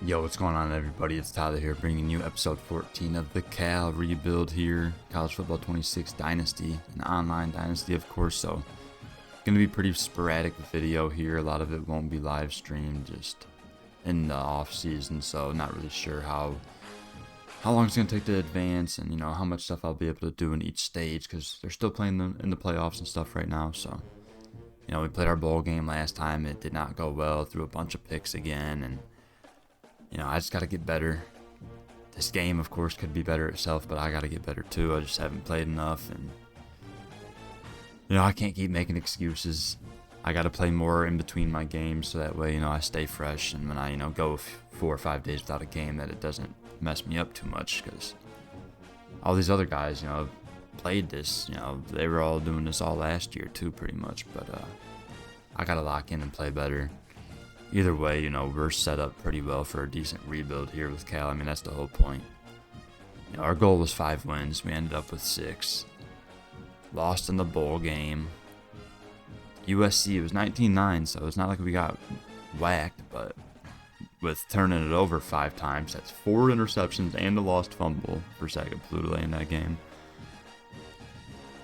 Yo, what's going on, everybody? It's Tyler here, bringing you episode 14 of the Cal rebuild here. College Football 26 Dynasty, an online dynasty, of course. So, gonna be pretty sporadic video here. A lot of it won't be live streamed, just in the off season. So, not really sure how long it's gonna take to advance, and how much stuff I'll be able to do in each stage, because they're still playing them in the playoffs and stuff right now. So, we played our bowl game last time. It did not go well. Threw a bunch of picks again, and I just got to get better. This game, of course, could be better itself, but I got to get better too. I just haven't played enough, and I can't keep making excuses. I got to play more in between my games, so that way, I stay fresh, and when I, go 4 or 5 days without a game, that it doesn't mess me up too much, because all these other guys, played this. They were all doing this all last year too, pretty much. But I got to lock in and play better. Either way, we're set up pretty well for a decent rebuild here with Cal. I mean, that's the whole point. Our goal was 5 wins. We ended up with 6. Lost in the bowl game. USC, it was 19-9, so it's not like we got whacked, but with turning it over 5 times, that's 4 interceptions and a lost fumble for Sagapalooza in that game.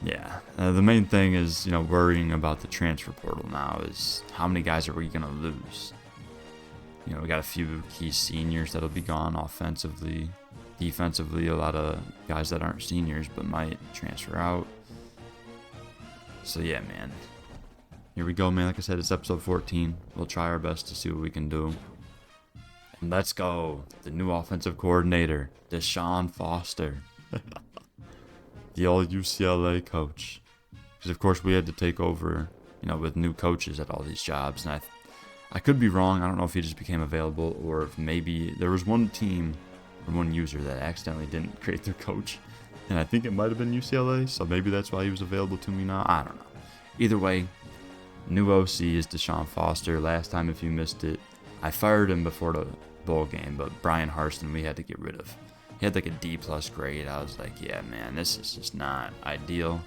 Yeah, the main thing is, worrying about the transfer portal now is how many guys are we going to lose? We got a few key seniors that'll be gone offensively. Defensively, a lot of guys that aren't seniors but might transfer out. So yeah, man. Here we go, man. Like I said, it's episode 14. We'll try our best to see what we can do. And let's go. The new offensive coordinator, Deshaun Foster. The old UCLA coach. Because, of course, we had to take over, with new coaches at all these jobs. And I could be wrong. I don't know if he just became available, or if maybe there was one team or one user that accidentally didn't create their coach. And I think it might have been UCLA, so maybe that's why he was available to me now. I don't know. Either way, new OC is Deshaun Foster. Last time, if you missed it, I fired him before the bowl game, but Brian Harston we had to get rid of. He had like a D+ grade. I was like, yeah, man, this is just not ideal.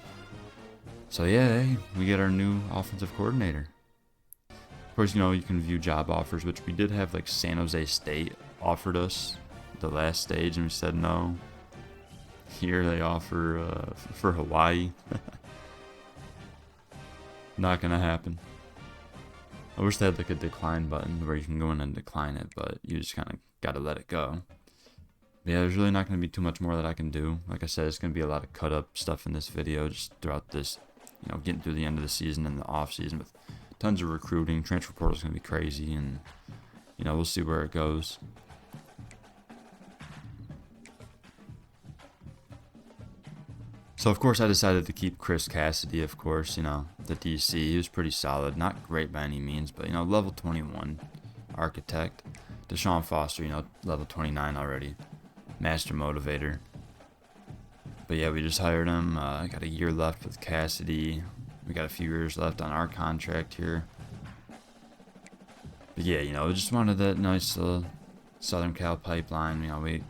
So yeah, hey, we get our new offensive coordinator. Of course, you can view job offers, which we did have. Like San Jose State offered us the last stage, and we said no. Here they offer for Hawaii. Not gonna happen. I wish they had like a decline button where you can go in and decline it, but you just kind of gotta let it go. Yeah, there's really not going to be too much more that I can do. Like I said, it's going to be a lot of cut up stuff in this video just throughout this, getting through the end of the season and the off season with tons of recruiting. Transfer portal is going to be crazy, and, we'll see where it goes. So, of course, I decided to keep Chris Cassidy, of course, the DC. He was pretty solid. Not great by any means, but, level 21 architect. Deshaun Foster, level 29 already. Master motivator. But yeah, we just hired him. Got a year left with Cassidy. We got a few years left on our contract here. But yeah, just wanted that nice Southern Cal pipeline. We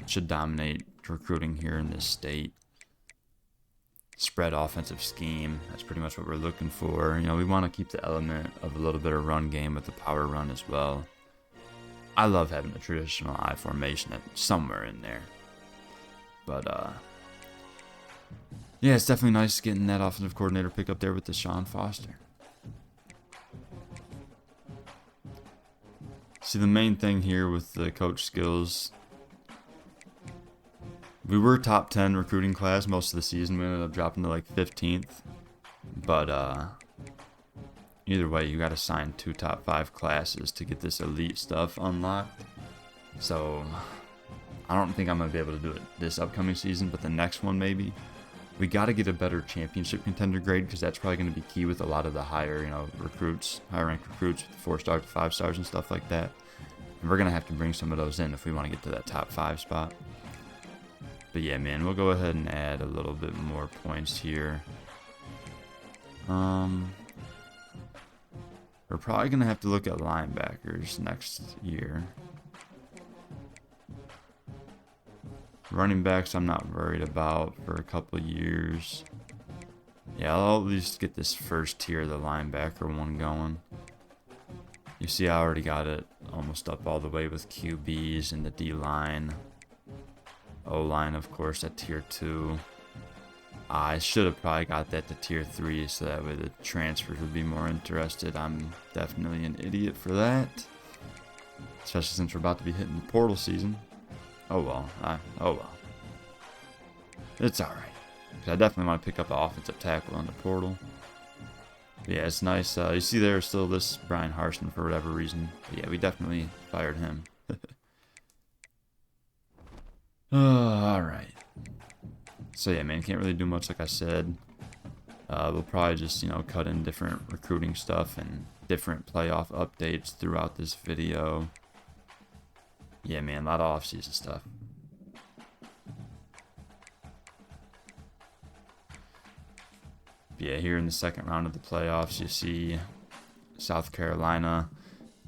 should dominate recruiting here in this state. Spread offensive scheme. That's pretty much what we're looking for. We want to keep the element of a little bit of run game with the power run as well. I love having a traditional I formation somewhere in there. But, yeah, it's definitely nice getting that offensive coordinator pick up there with Deshaun Foster. See, the main thing here with the coach skills, we were top 10 recruiting class most of the season. We ended up dropping to like 15th. But, either way, you got to sign 2 top 5 classes to get this elite stuff unlocked. So, I don't think I'm going to be able to do it this upcoming season, but the next one maybe. We got to get a better championship contender grade, because that's probably going to be key with a lot of the higher, recruits, higher ranked recruits with 4-star to 5 stars and stuff like that. And we're going to have to bring some of those in if we want to get to that top 5 spot. But yeah, man, we'll go ahead and add a little bit more points here. We're probably going to have to look at linebackers next year. Running backs, I'm not worried about for a couple years. Yeah, I'll at least get this first tier of the linebacker one going. You see I already got it almost up all the way with QBs and the D-line. O-line, of course, at tier 2. I should have probably got that to tier 3 so that way the transfers would be more interested. I'm definitely an idiot for that. Especially since we're about to be hitting the portal season. Oh well. Oh well. It's alright. I definitely want to pick up an offensive tackle on the portal. But yeah, it's nice. You see there still this Brian Harston for whatever reason. But yeah, we definitely fired him. Alright. So yeah, man, can't really do much like I said. We'll probably just, you know, cut in different recruiting stuff and different playoff updates throughout this video. Yeah, man, a lot of off-season stuff. Yeah, here in the second round of the playoffs, you see South Carolina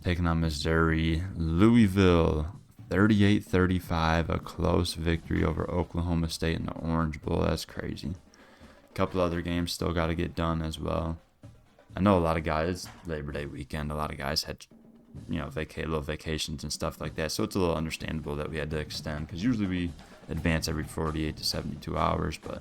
taking on Missouri. Louisville, 38-35, a close victory over Oklahoma State in the Orange Bowl. That's crazy. A couple other games still got to get done as well. I know a lot of guys, Labor Day weekend, a lot of guys had, you know, little vacations and stuff like that. So it's a little understandable that we had to extend, because usually we advance every 48 to 72 hours, but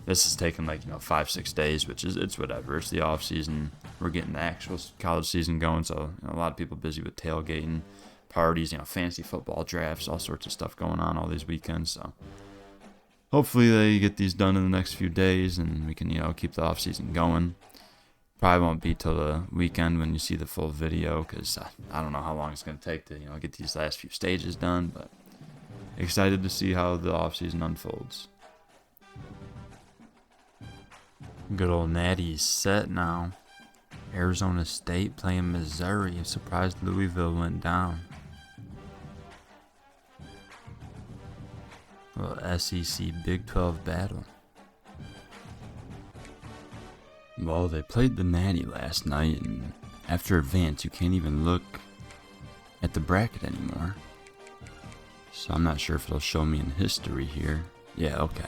this is taking like, you know, 5-6 days, which is, it's whatever. It's the off season. We're getting the actual college season going, so you know, a lot of people busy with tailgating, parties, you know, fantasy football drafts, all sorts of stuff going on all these weekends. So hopefully they get these done in the next few days, and we can, you know, keep the off season going. Probably won't be till the weekend when you see the full video, because I don't know how long it's going to take to, you know, get these last few stages done, but excited to see how the off season unfolds. Good old Natty's set now. Arizona State playing Missouri. I'm surprised Louisville went down. Well, SEC Big 12 battle. Well, they played the Natty last night, and after advance, you can't even look at the bracket anymore. So I'm not sure if it'll show me in history here. Yeah, okay.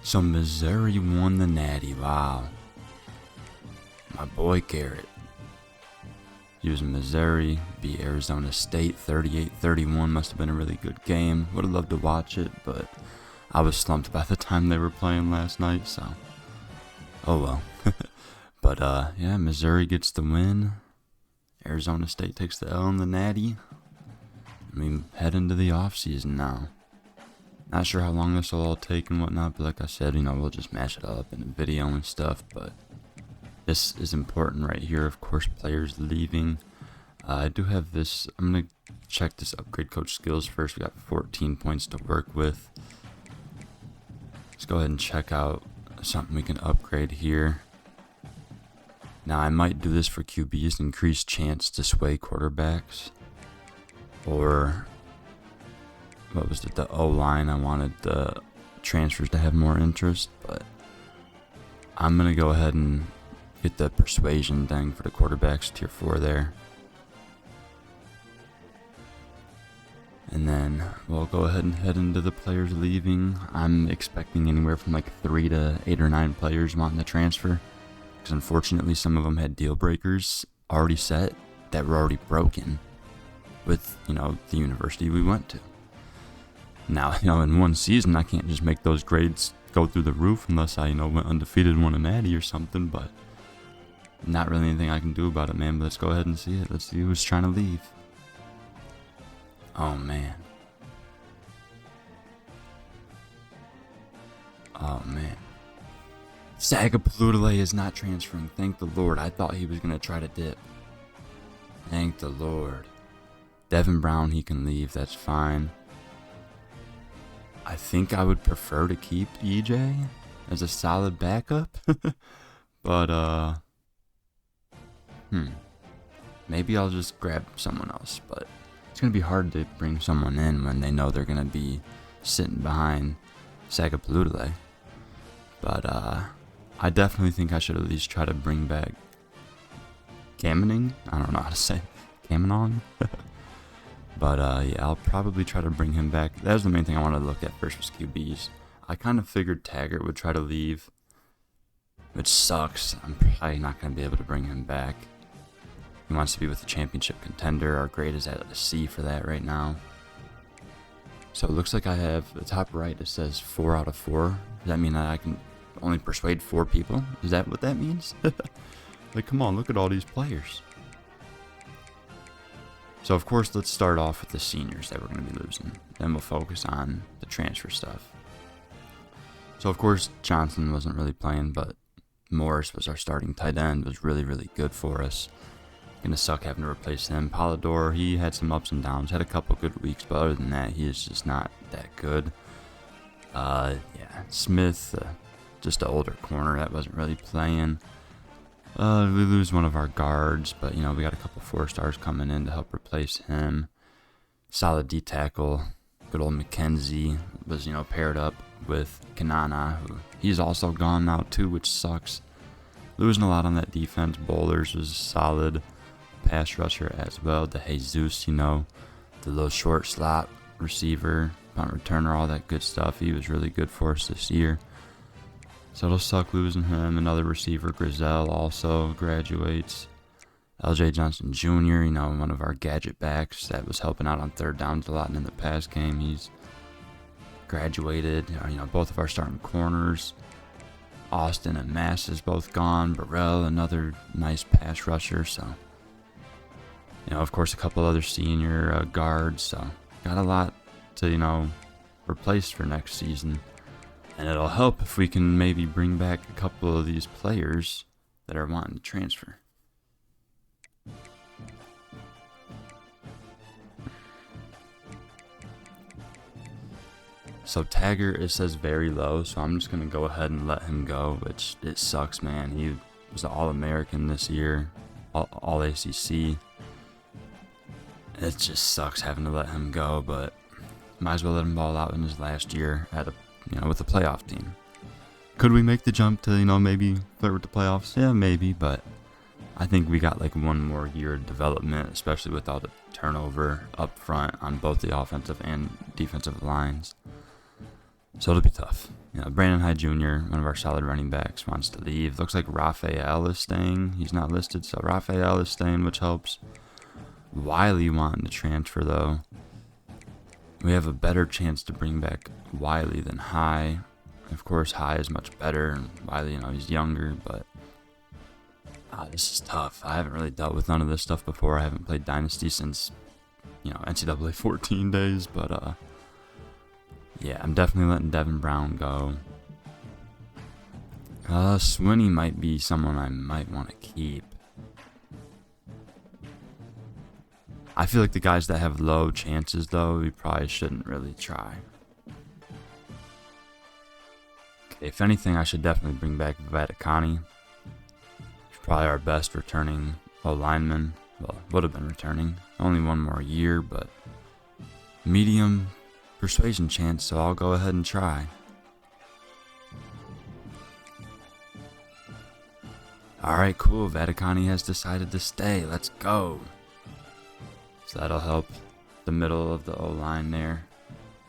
So Missouri won the Natty. Wow. My boy Garrett. He was in Missouri, beat Arizona State 38-31. Must have been a really good game. Would have loved to watch it, but I was slumped by the time they were playing last night, so oh well. But yeah, Missouri gets the win. Arizona State takes the L in the Natty. I mean, head into the off season now. Not sure how long this will all take and whatnot, but like I said, you know, we'll just mash it up in a video and stuff. But this is important right here. Of course, players leaving. I do have this. I'm going to check this upgrade coach skills first. We got 14 points to work with. Let's go ahead and check out something we can upgrade here. Now, I might do this for QBs, increased chance to sway quarterbacks. Or what was it, the O-line? I wanted the transfers to have more interest, but I'm going to go ahead and get the persuasion thing for the quarterbacks, tier 4 there. And then we'll go ahead and head into the players leaving. I'm expecting anywhere from like 3 to 8 or 9 players wanting to transfer, because unfortunately some of them had deal breakers already set that were already broken with, you know, the university we went to. Now, you know, in one season, I can't just make those grades go through the roof unless I, you know, went undefeated and won a natty or something, but not really anything I can do about it, man. But let's go ahead and see it. Let's see who's trying to leave. Oh, man. Oh, man. Sagapalootalay is not transferring. Thank the Lord. I thought he was going to try to dip. Thank the Lord. Devin Brown, he can leave. That's fine. I think I would prefer to keep EJ as a solid backup. But, maybe I'll just grab someone else. But it's going to be hard to bring someone in when they know they're going to be sitting behind Sagapalootalay. But, I definitely think I should at least try to bring back Kamening. I don't know how to say Kamenong. But yeah, I'll probably try to bring him back. That was the main thing I wanted to look at first was QBs. I kind of figured Taggart would try to leave, which sucks. I'm probably not going to be able to bring him back. wants to be with the championship contender. Our grade is at a C for that right now. So it looks like I have the top right, it says 4 out of 4. Does that mean that I can only persuade 4 people? Is that what that means? Like, come on, look at all these players. So of course, let's start off with the seniors that we're going to be losing. Then we'll focus on the transfer stuff. So of course, Johnson wasn't really playing, but Morris was our starting tight end, was really, really good for us. Gonna suck having to replace him. Polidor, he had some ups and downs, had a couple good weeks, but other than that, he is just not that good. Yeah, Smith, just an older corner that wasn't really playing. We lose one of our guards, but you know, we got a couple 4-stars coming in to help replace him. Solid D tackle. Good old McKenzie was, you know, paired up with Kanana, who he's also gone now too, which sucks. Losing a lot on that defense. Bowlers was solid. Pass rusher as well. The Jesus, you know, the little short slot receiver, punt returner, all that good stuff. He was really good for us this year. So it'll suck losing him. Another receiver, Grizel, also graduates. LJ Johnson Jr., you know, one of our gadget backs that was helping out on third downs a lot and in the pass game. He's graduated. You know, both of our starting corners, Austin and Mass, is both gone. Burrell, another nice pass rusher. So, you know, of course, a couple other senior guards. So, got a lot to, you know, replace for next season. And it'll help if we can maybe bring back a couple of these players that are wanting to transfer. So Taggart, it says very low, so I'm just going to go ahead and let him go, which it sucks, man. He was an All-American this year, All-ACC. It just sucks having to let him go, but might as well let him ball out in his last year at a, you know, with a playoff team. Could we make the jump to, you know, maybe flirt with the playoffs? Yeah, maybe, but I think we got like one more year of development, especially with all the turnover up front on both the offensive and defensive lines. So it'll be tough. You know, Brandon Hyde Jr., one of our solid running backs, wants to leave. Looks like Raphael is staying. He's not listed, so Raphael is staying, which helps. Wiley wanting to transfer, though. We have a better chance to bring back Wiley than High. Of course, High is much better, and Wiley, you know, he's younger, but this is tough. I haven't really dealt with none of this stuff before. I haven't played Dynasty since, you know, NCAA 14 days, but yeah, I'm definitely letting Devin Brown go. Swinney might be someone I might want to keep. I feel like the guys that have low chances, though, we probably shouldn't really try. Okay, if anything, I should definitely bring back Vaticani. He's probably our best returning O-lineman. Well, would have been returning. Only one more year, but medium persuasion chance, so I'll go ahead and try. Alright, cool. Vaticani has decided to stay. Let's go. So that'll help the middle of the O-line there.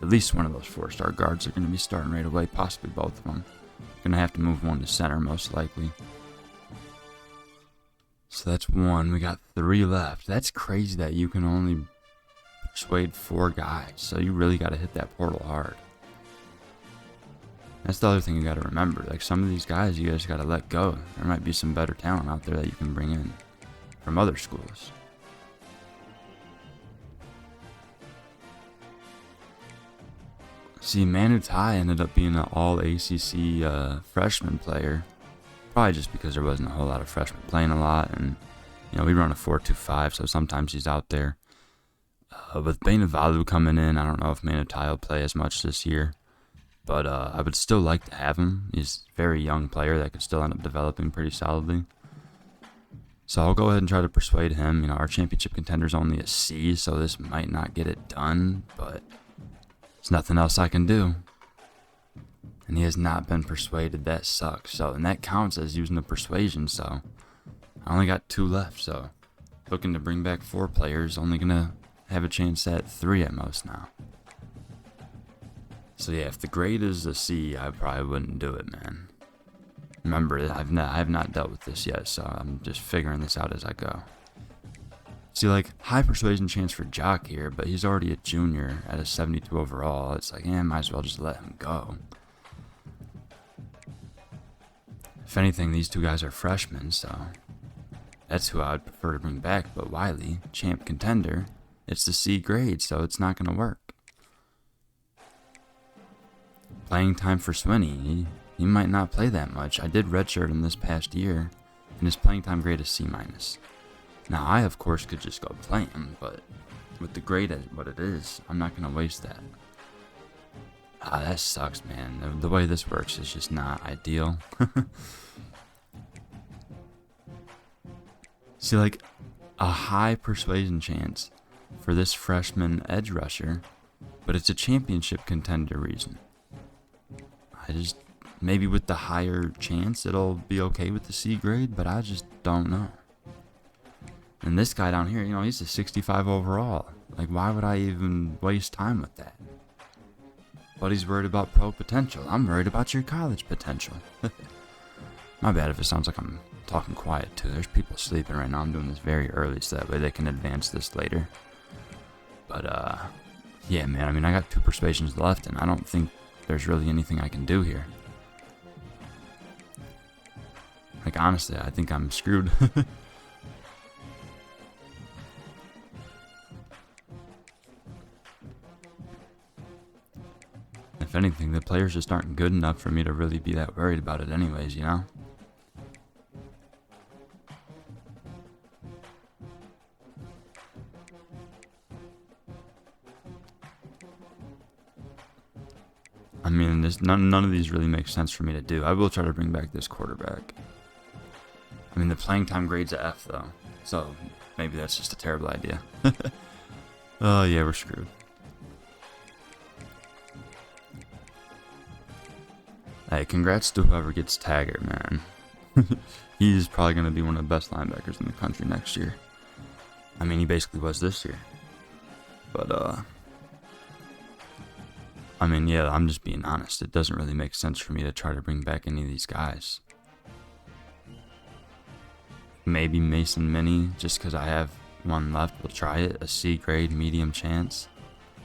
At least one of those 4-star guards are going to be starting right away, possibly both of them. Going to have to move one to center, most likely. So that's one. We got 3 left. That's crazy that you can only persuade 4 guys, so you really got to hit that portal hard. That's the other thing you got to remember. Like, some of these guys you guys got to let go. There might be some better talent out there that you can bring in from other schools. See, Manu Tai ended up being an all-ACC freshman player. Probably just because there wasn't a whole lot of freshmen playing a lot. And, you know, we run a 4-2-5, so sometimes he's out there. With Bainavalu coming in, I don't know if Manu Tai will play as much this year. But I would still like to have him. He's a very young player that could still end up developing pretty solidly. So I'll go ahead and try to persuade him. You know, our championship contender's only a C, so this might not get it done, but there's nothing else I can do. And he has not been persuaded. That sucks. So, and that counts as using the persuasion, so I only got 2 left, so looking to bring back 4 players, only gonna have a chance at 3 at most now. So yeah, if the grade is a C, I probably wouldn't do it, man. Remember, I have not dealt with this yet, so I'm just figuring this out as I go. See, like, high persuasion chance for Jock here, but he's already a junior at a 72 overall. It's like, might as well just let him go. If anything, these two guys are freshmen, so that's who I would prefer to bring back. But Wiley, champ contender, it's the C grade, so it's not going to work. Playing time for Swinney, he might not play that much. I did redshirt him this past year, and his playing time grade is C-. Now, I, of course, could just go play him, but with the grade at what it is, I'm not going to waste that. That sucks, man. The way this works is just not ideal. See, like, a high persuasion chance for this freshman edge rusher, but it's a championship contender reason. Maybe with the higher chance, it'll be okay with the C grade, but I just don't know. And this guy down here, he's a 65 overall. Like, why would I even waste time with that? But he's worried about pro potential. I'm worried about your college potential. My bad if it sounds like I'm talking quiet too. There's people sleeping right now. I'm doing this very early so that way they can advance this later. But, yeah, man. I got 2 persuasions left, and I don't think there's really anything I can do here. Like, honestly, I think I'm screwed. If anything, the players just aren't good enough for me to really be that worried about it anyways, None of these really make sense for me to do. I will try to bring back this quarterback. The playing time grade's a F, though. So, maybe that's just a terrible idea. Oh, yeah, we're screwed. Hey, congrats to whoever gets Taggart, man. He's probably going to be one of the best linebackers in the country next year. He basically was this year. But, yeah, I'm just being honest. It doesn't really make sense for me to try to bring back any of these guys. Maybe Mason Mini, just because I have one left. We'll try it. A C grade, medium chance.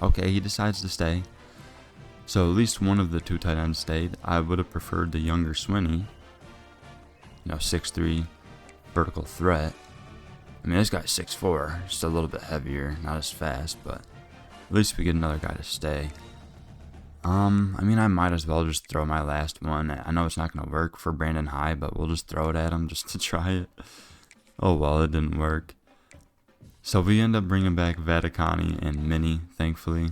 Okay, he decides to stay. So at least one of the 2 tight ends stayed. I would have preferred the younger Swinney. 6'3", vertical threat. This guy's 6'4", just a little bit heavier, not as fast, but at least we get another guy to stay. I might as well just throw my last one. I know it's not going to work for Brandon High, but we'll just throw it at him just to try it. Oh well, it didn't work. So we end up bringing back Vaticani and Mini, thankfully.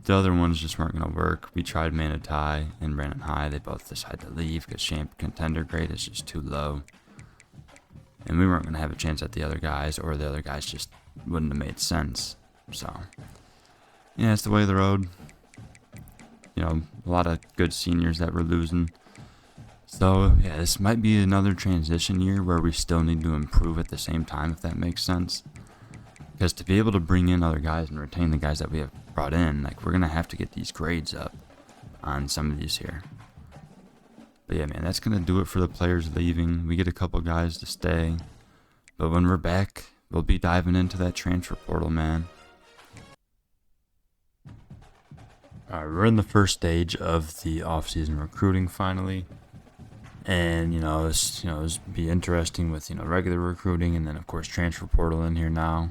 The other ones just weren't going to work. We tried Manitai and Brandon High. They both decided to leave because champ contender grade is just too low. And we weren't going to have a chance at the other guys, or the other guys just wouldn't have made sense. So, yeah, it's the way of the road. A lot of good seniors that we're losing. So, yeah, this might be another transition year where we still need to improve at the same time, if that makes sense. Because to be able to bring in other guys and retain the guys that we have brought in, we're going to have to get these grades up on some of these here. But yeah, man, that's going to do it for the players leaving. We get a couple guys to stay. But when we're back, we'll be diving into that transfer portal, man. Alright, we're in the first stage of the off-season recruiting finally. And, it's be interesting with, regular recruiting and then, of course, transfer portal in here now.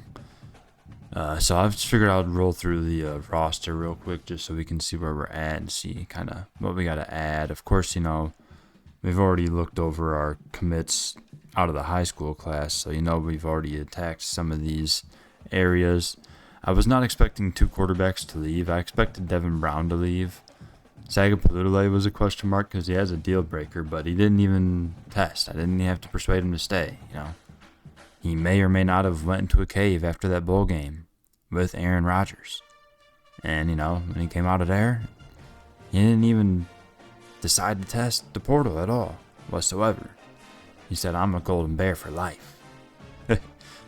So I've just figured I'd roll through the roster real quick just so we can see where we're at and see kind of what we got to add. Of course, we've already looked over our commits out of the high school class, so we've already attacked some of these areas. I was not expecting 2 quarterbacks to leave. I expected Devin Brown to leave. Sagapalutale was a question mark because he has a deal breaker, but he didn't even test. I didn't have to persuade him to stay, He may or may not have went into a cave after that bowl game with Aaron Rodgers. And, when he came out of there, he didn't even decide to test the portal at all, whatsoever. He said, I'm a Golden Bear for life.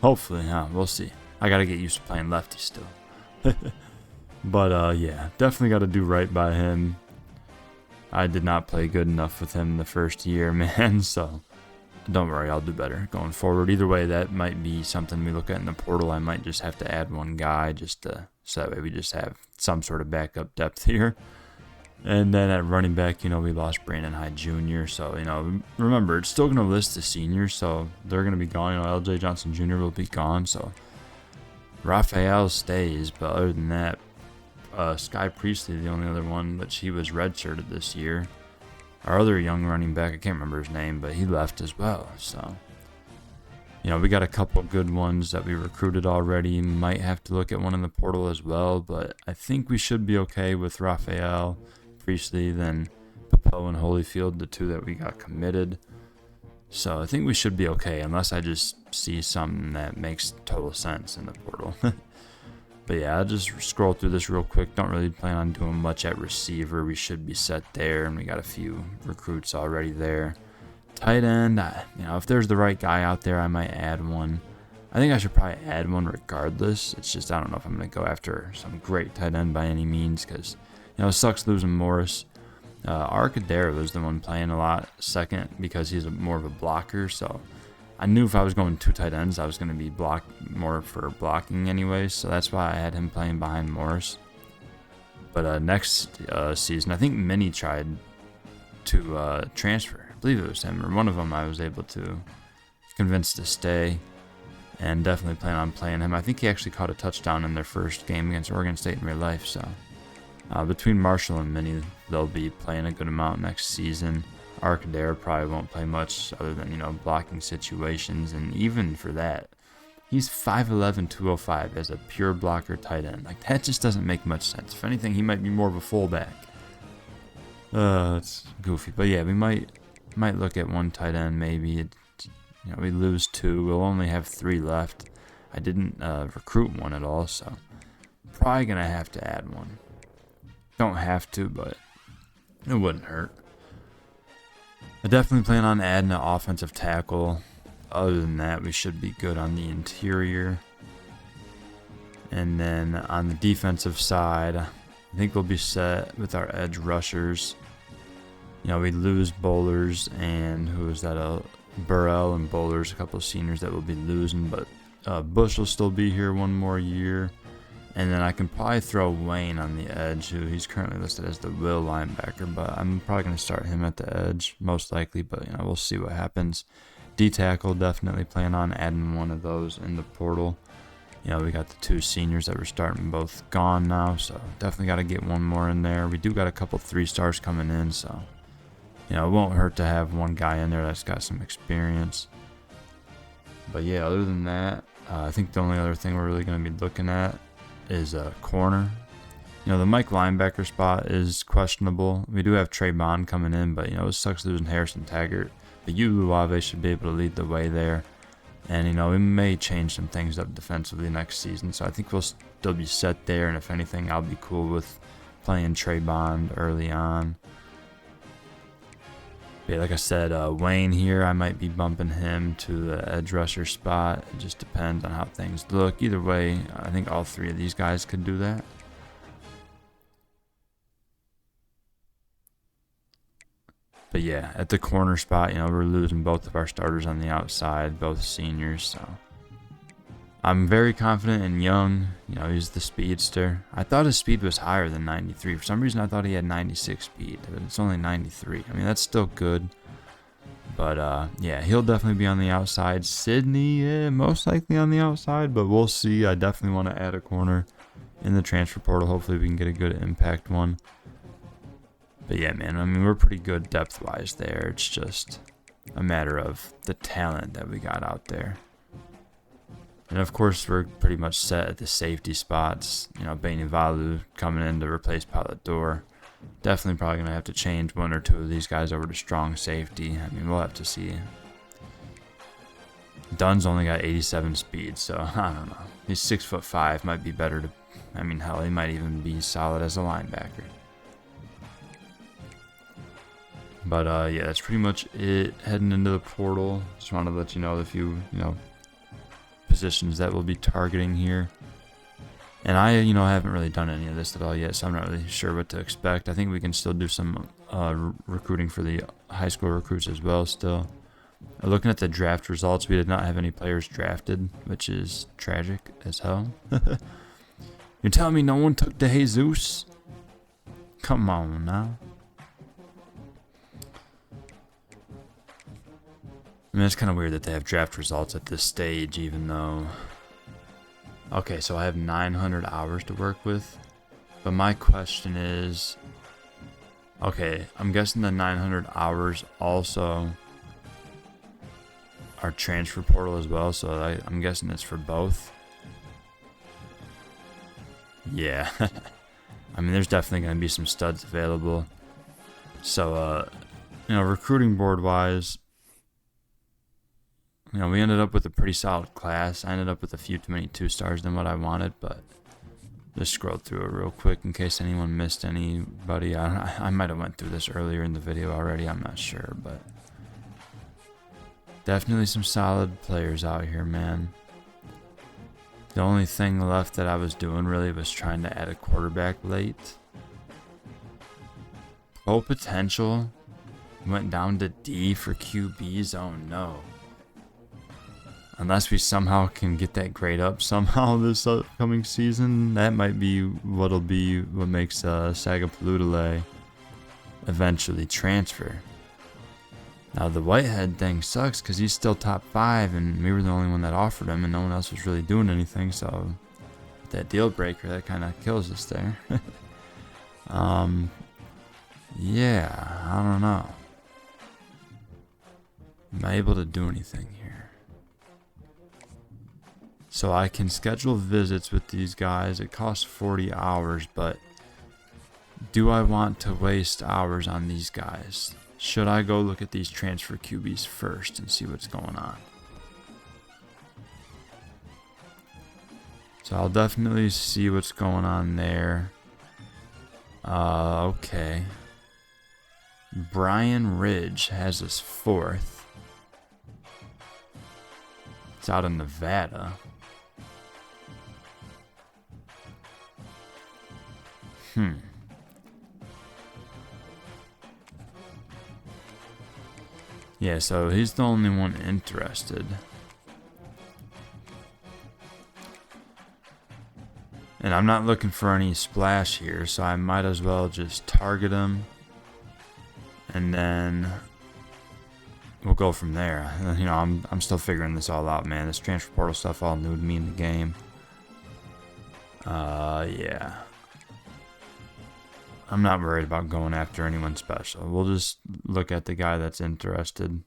Hopefully, we'll see. I got to get used to playing lefty still. But, yeah, definitely got to do right by him. I did not play good enough with him the first year, man, so don't worry, I'll do better going forward. Either way, that might be something we look at in the portal. I might just have to add one guy so that way we just have some sort of backup depth here. And then at running back, we lost Brandon Hyde Jr. So, remember, it's still going to list the seniors, so they're going to be gone. LJ Johnson Jr. will be gone, so Raphael stays. But other than that, Sky Priestley, the only other one, but he was redshirted this year. Our other young running back, I can't remember his name, but he left as well. So, we got a couple good ones that we recruited already. Might have to look at one in the portal as well, but I think we should be okay with Raphael, Priestley, then Popo and Holyfield, the two that we got committed. So I think we should be okay, unless I just see something that makes total sense in the portal. But yeah, I'll just scroll through this real quick. Don't really plan on doing much at receiver. We should be set there, and we got a few recruits already there. Tight end, if there's the right guy out there, I might add one. I think I should probably add one regardless. It's just I don't know if I'm going to go after some great tight end by any means, because it sucks losing Morris. Arcadero was the one playing a lot second because he's more of a blocker, so I knew if I was going two tight ends, I was going to be more for blocking anyways, so that's why I had him playing behind Morris. But next season, I think Minnie tried to transfer. I believe it was him, or one of them I was able to convince to stay, and definitely plan on playing him. I think he actually caught a touchdown in their first game against Oregon State in real life, so between Marshall and Minnie, they'll be playing a good amount next season. Arcadero probably won't play much other than, blocking situations, and even for that, he's 5'11", 205 as a pure blocker tight end. Like, that just doesn't make much sense. If anything, he might be more of a fullback. It's goofy, but yeah, we might look at one tight end maybe. We lose two, we'll only have 3 left. I didn't recruit one at all, so probably gonna have to add one. Don't have to, but it wouldn't hurt. I definitely plan on adding an offensive tackle. Other than that, we should be good on the interior. And then on the defensive side, I think we'll be set with our edge rushers. We lose Bowlers and who is that? Burrell and Bowlers, a couple of seniors that we'll be losing, but Bush will still be here one more year. And then I can probably throw Wayne on the edge, who he's currently listed as the will linebacker, but I'm probably going to start him at the edge, most likely, but we'll see what happens. D-tackle, definitely plan on adding one of those in the portal. We got the 2 seniors that we're starting both gone now, so definitely got to get one more in there. We do got a couple 3-stars coming in, so it won't hurt to have one guy in there that's got some experience. But yeah, other than that, I think the only other thing we're really going to be looking at is a corner. The Mike linebacker spot is questionable. We do have Trey Bond coming in, but it sucks losing Harrison Taggart. But Uluave should be able to lead the way there. And we may change some things up defensively next season, so I think we'll still be set there. And if anything, I'll be cool with playing Trey Bond early on. But yeah, like I said, Wayne here, I might be bumping him to the edge rusher spot. It just depends on how things look. Either way, I think all 3 of these guys could do that. But yeah, at the corner spot, we're losing both of our starters on the outside, both seniors, so I'm very confident in Young. He's the speedster. I thought his speed was higher than 93. For some reason, I thought he had 96 speed, but it's only 93. I mean, that's still good. But yeah, he'll definitely be on the outside. Sydney, most likely on the outside, but we'll see. I definitely want to add a corner in the transfer portal. Hopefully, we can get a good impact one. But yeah, man, I mean, we're pretty good depth-wise there. It's just a matter of the talent that we got out there. And of course, we're pretty much set at the safety spots. Beni Valu coming in to replace Palador. Definitely probably going to have to change 1 or 2 of these guys over to strong safety. I mean, we'll have to see. Dunn's only got 87 speed, so I don't know. He's 6'5", might be better to... I mean, hell, he might even be solid as a linebacker. But yeah, that's pretty much it heading into the portal. Just wanted to let you know the few, positions that we'll be targeting here. And I, haven't really done any of this at all yet, so I'm not really sure what to expect. I think we can still do some recruiting for the high school recruits as well still. Looking at the draft results, we did not have any players drafted, which is tragic as hell. You're telling me no one took De Jesus? Come on now. I mean, it's kind of weird that they have draft results at this stage, even though... Okay, so I have 900 hours to work with. But my question is... Okay, I'm guessing the 900 hours also are transfer portal as well, so I'm guessing it's for both. Yeah. I mean, there's definitely going to be some studs available. So, you know, recruiting board wise, you know, we ended up with a pretty solid class. I ended up with a few too many 2-stars than what I wanted, but just scrolled through it real quick in case anyone missed anybody. I might have went through this earlier in the video already, I'm not sure, but definitely some solid players out here, man. The only thing left that I was doing really was trying to add a quarterback late. Pro potential went down to D for QBs. Oh no. Unless we somehow can get that grade up somehow this upcoming season, that might be what makes Sagapalootalay eventually transfer. Now the Whitehead thing sucks because he's still top 5 and we were the only one that offered him and no one else was really doing anything, so that deal breaker, that kind of kills us there. Yeah, I don't know. Am I able to do anything here? So I can schedule visits with these guys. It costs 40 hours, but do I want to waste hours on these guys? Should I go look at these transfer QBs first and see what's going on? So I'll definitely see what's going on there. Okay. Brian Ridge has us 4th. It's out in Nevada. Yeah, so he's the only one interested. And I'm not looking for any splash here, so I might as well just target him. And then we'll go from there. You know, I'm still figuring this all out, man. This transfer portal stuff all new to me in the game. Yeah. I'm not worried about going after anyone special. We'll just look at the guy that's interested.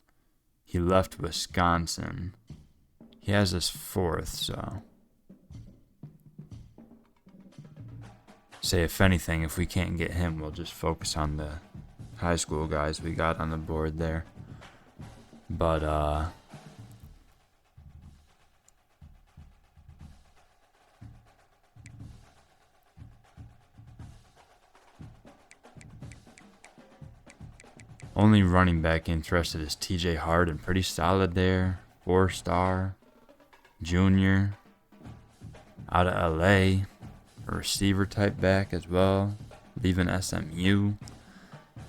He left Wisconsin. He has us 4th, so. Say, if anything, if we can't get him, we'll just focus on the high school guys we got on the board there. But, only running back interested is TJ Harden. Pretty solid there. 4-star. Junior. Out of LA. A receiver type back as well. Leaving SMU.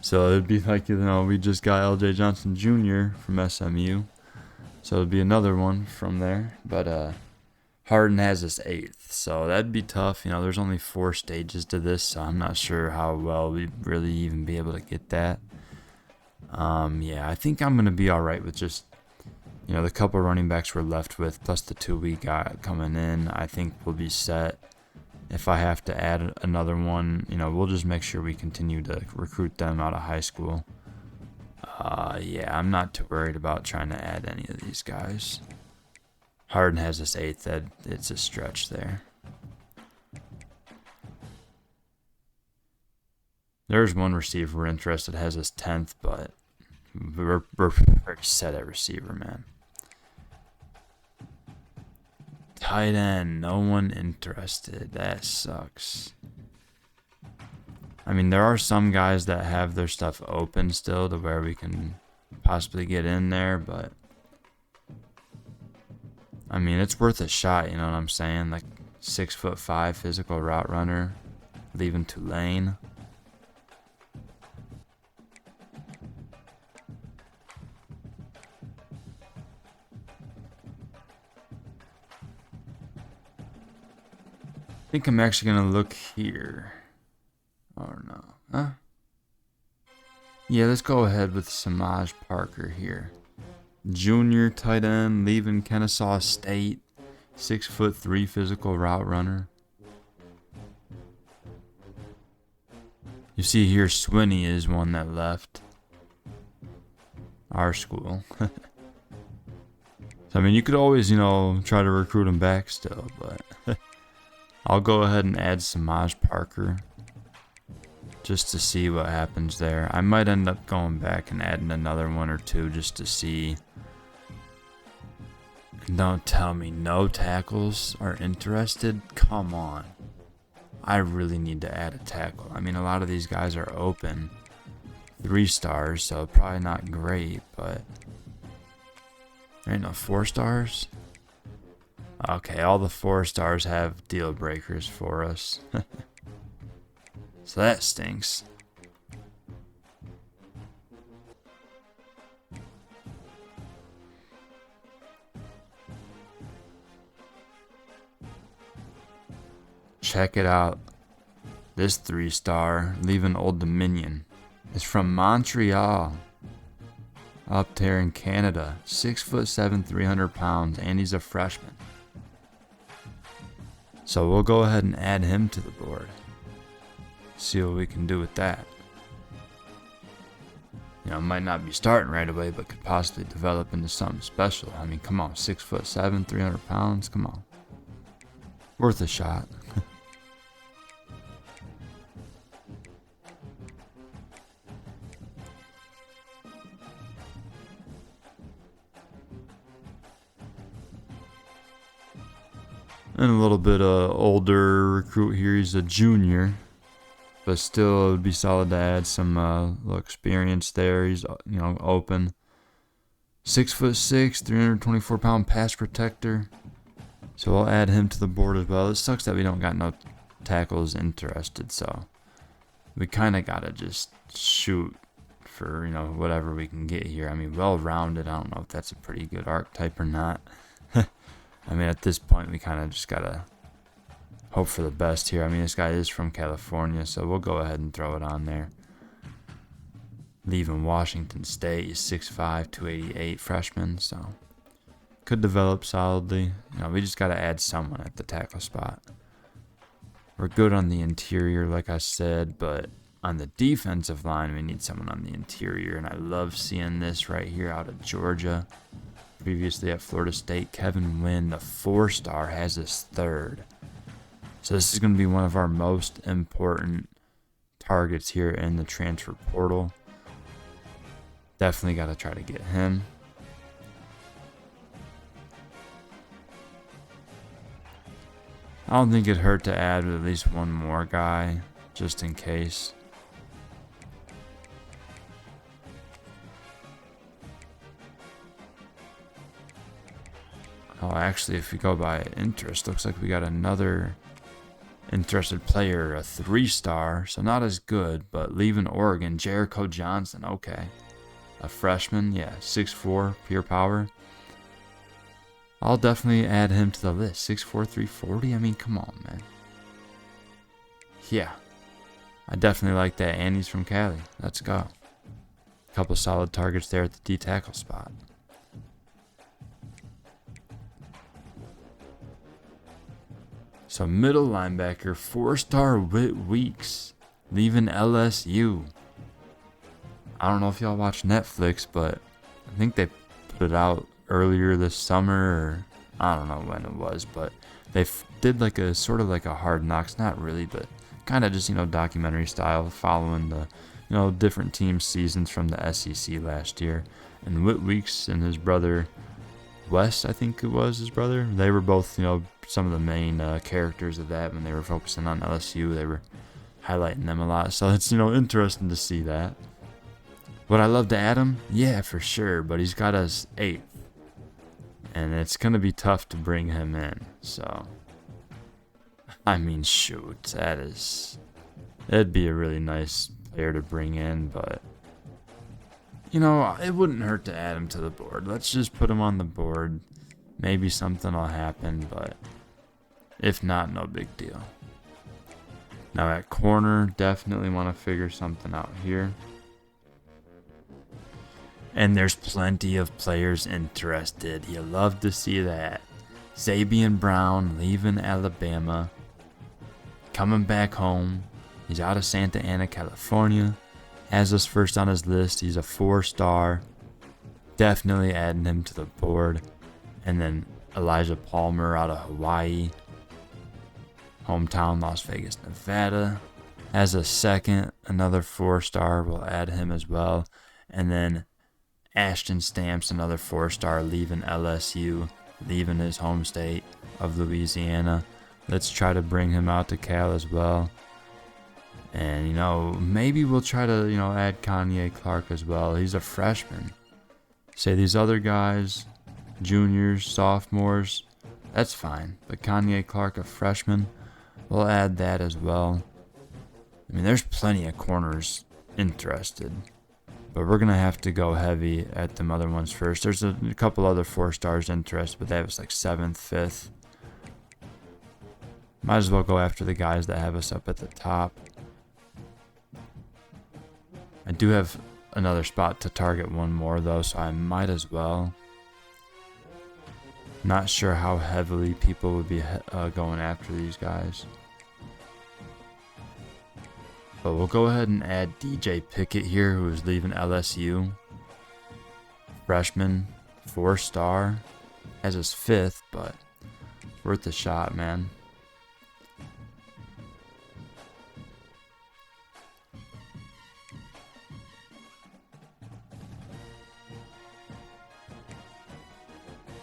So it'd be like, you know, we just got LJ Johnson Jr. from SMU. So it'd be another one from there. But Harden has us 8th. So that'd be tough. You know, there's only 4 stages to this. So I'm not sure how well we'd really even be able to get that. Yeah, I think I'm going to be alright with just, you know, the couple running backs we're left with, plus the 2 we got coming in. I think we'll be set. If I have to add another one, you know, we'll just make sure we continue to recruit them out of high school. Yeah, I'm not too worried about trying to add any of these guys. Harden has us 8th. It's a stretch there. There's one receiver we're interested, has us 10th, but we're pretty set at receiver, man. Tight end, no one interested. That sucks. I mean, there are some guys that have their stuff open still to where we can possibly get in there, but I mean, it's worth a shot, you know what I'm saying? Like 6'5" physical route runner, leaving Tulane. think I'm actually going to look here. Oh, no. Huh? Yeah, let's go ahead with Samaj Parker here. Junior tight end, leaving Kennesaw State. 6'3" physical route runner. You see here, Swinney is one that left our school. So, I mean, you could always, try to recruit him back still, but I'll go ahead and add Samaj Parker just to see what happens there. I might end up going back and adding another one or two just to see. Don't tell me no tackles are interested. Come on. I really need to add a tackle. I mean, a lot of these guys are open. 3 stars, so probably not great, but there ain't no 4 stars. Okay, all the 4 stars have deal breakers for us. So that stinks. Check it out. This 3-star, leaving Old Dominion, is from Montreal. Up there in Canada. 6'7", 300 pounds, and he's a freshman. So we'll go ahead and add him to the board. See what we can do with that. Might not be starting right away, but could possibly develop into something special. I mean, come on, 6'7", 300 pounds, come on. Worth a shot. And a little bit older recruit here. He's a junior, but still it would be solid to add some little experience there. He's open. 6'6", 324 pound pass protector. So we'll add him to the board as well. It sucks that we don't got no tackles interested, so we kind of gotta just shoot for whatever we can get here. I mean, well rounded. I don't know if that's a pretty good archetype or not. I mean, at this point, we kind of just gotta hope for the best here. I mean, this guy is from California, so we'll go ahead and throw it on there. Leaving Washington State is 6'5", 288 freshman, so could develop solidly. We just gotta add someone at the tackle spot. We're good on the interior, like I said, but on the defensive line, we need someone on the interior, and I love seeing this right here out of Georgia. Previously at Florida State, Kevin Wynn, the 4-star, has his 3rd. So this is going to be one of our most important targets here in the transfer portal. Definitely got to try to get him. I don't think it'd hurt to add at least one more guy, just in case. Oh, actually, if we go by interest, looks like we got another interested player, a 3-star, so not as good, but leaving Oregon, Jericho Johnson. Okay, a freshman, yeah, 6'4", pure power. I'll definitely add him to the list. 6'4", 340. I mean, come on, man. Yeah, I definitely like that, and he's from Cali. Let's go. A couple solid targets there at the D tackle spot. So middle linebacker, 4-star Whit Weeks, leaving LSU. I don't know if y'all watch Netflix, but I think they put it out earlier this summer, or I don't know when it was, but they did like a sort of like a Hard Knocks, not really, but kind of just documentary style, following the different team seasons from the SEC last year. And Whit Weeks and his brother Wes, I think it was his brother, they were both some of the main characters of that. When they were focusing on LSU, they were highlighting them a lot, so it's interesting to see that. Would I love to add him? Yeah, for sure, but he's got us 8th, and it's gonna be tough to bring him in. So I mean, shoot, that'd be a really nice player to bring in, but it wouldn't hurt to add him to the board. Let's just put him on the board. Maybe something will happen, but if not, no big deal. Now at corner, definitely want to figure something out here. And there's plenty of players interested. You love to see that. Zabian Brown leaving Alabama, coming back home. He's out of Santa Ana, California. Has us first on his list. He's a 4-star. Definitely adding him to the board. And then Elijah Palmer out of Hawaii. Hometown, Las Vegas, Nevada. Has a second, another 4-star. We'll add him as well. And then Ashton Stamps, another 4-star, leaving LSU, leaving his home state of Louisiana. Let's try to bring him out to Cal as well. And, maybe we'll try to, add Kanye Clark as well. He's a freshman. Say these other guys, juniors, sophomores, that's fine. But Kanye Clark, a freshman, we'll add that as well. I mean, there's plenty of corners interested. But we're going to have to go heavy at them other ones first. There's a couple other 4-stars interested, but that was like 7th, 5th. Might as well go after the guys that have us up at the top. I do have another spot to target one more though, so I might as well. Not sure how heavily people would be going after these guys. But we'll go ahead and add DJ Pickett here, who is leaving LSU. Freshman, 4-star. Has his 5th, but worth a shot, man.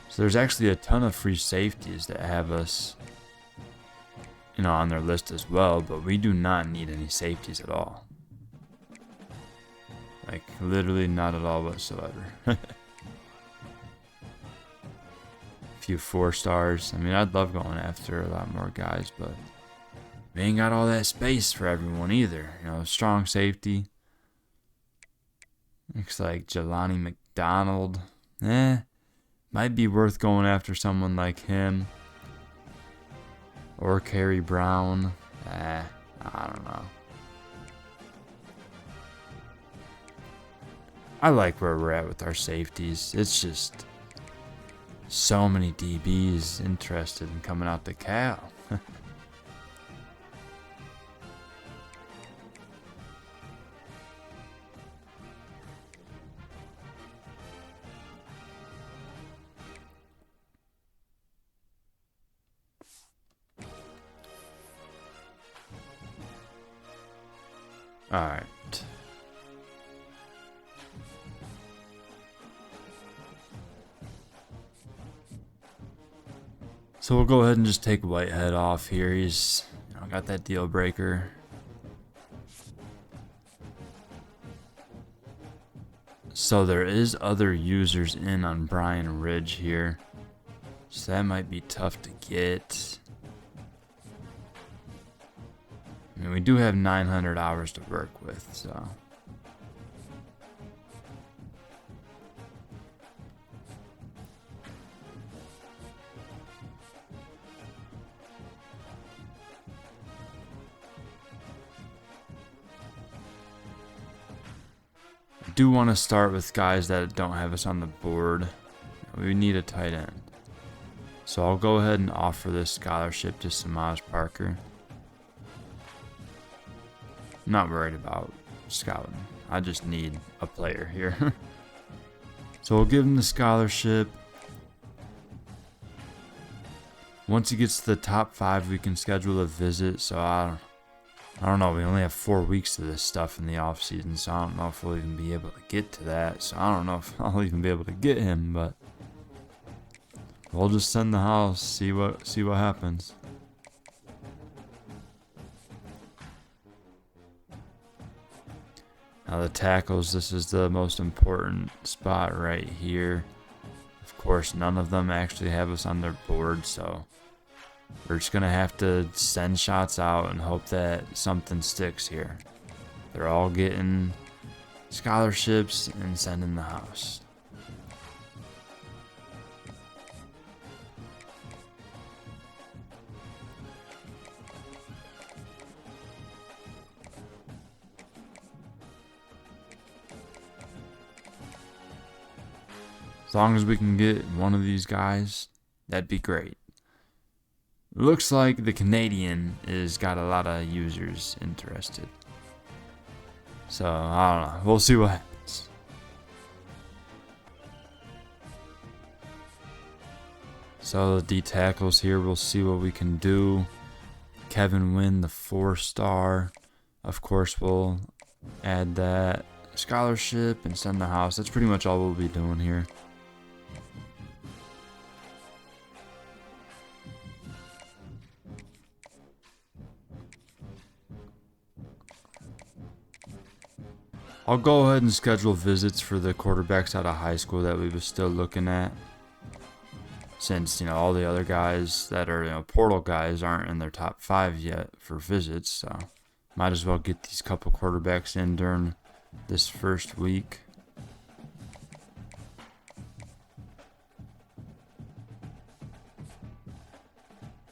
So there's actually a ton of free safeties that have us, on their list as well, but we do not need any safeties at all. Like, literally not at all whatsoever. A few 4-stars. I mean, I'd love going after a lot more guys, but we ain't got all that space for everyone either. Strong safety. Looks like Jelani McDonald. Might be worth going after someone like him. Or Kerry Brown. I don't know. I like where we're at with our safeties. It's just so many DBs interested in coming out to Cal. Alright. So we'll go ahead and just take Whitehead off here. He's got that deal breaker. So there is other users in on Brian Ridge here. So that might be tough to get. I mean, we do have 900 hours to work with, so. I do want to start with guys that don't have us on the board. We need a tight end. So I'll go ahead and offer this scholarship to Samaj Parker. I'm not worried about scouting. I just need a player here. So we'll give him the scholarship. Once he gets to the top 5, we can schedule a visit. So I don't know. We only have 4 weeks of this stuff in the off season, so I don't know if we'll even be able to get to that. So I don't know if I'll even be able to get him, but we'll just send the house, see what happens. Now the tackles, this is the most important spot right here. Of course, none of them actually have us on their board, so we're just going to have to send shots out and hope that something sticks here. They're all getting scholarships and sending the house. As long as we can get one of these guys, that'd be great. Looks like the Canadian is got a lot of users interested. So, I don't know. We'll see what happens. So, the D tackles here, we'll see what we can do. Kevin Wynn, the 4-star. Of course, we'll add that scholarship and send the house. That's pretty much all we'll be doing here. I'll go ahead and schedule visits for the quarterbacks out of high school that we were still looking at. Since, all the other guys that are, portal guys aren't in their top 5 yet for visits. So, might as well get these couple quarterbacks in during this first week.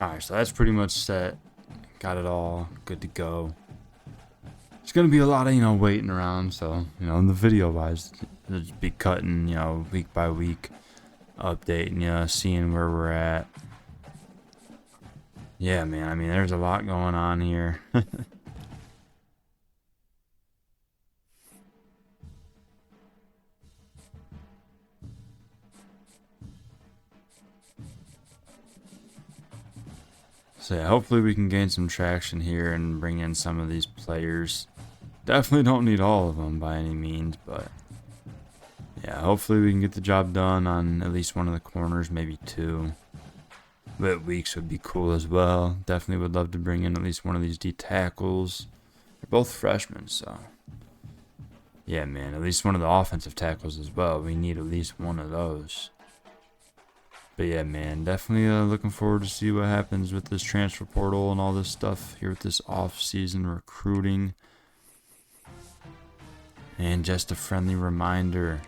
Alright, so that's pretty much set. Got it all good to go. It's going to be a lot of, waiting around. So, in the video wise, it'll just be cutting, week by week, updating, seeing where we're at. Yeah, man, there's a lot going on here. So yeah, hopefully we can gain some traction here and bring in some of these players. Definitely don't need all of them by any means, but yeah, hopefully we can get the job done on at least one of the corners, maybe 2. But Weeks would be cool as well. Definitely would love to bring in at least one of these D tackles. They're both freshmen, so yeah, man, at least one of the offensive tackles as well. We need at least one of those. But yeah, man, definitely looking forward to see what happens with this transfer portal and all this stuff here with this off-season recruiting. And just a friendly reminder.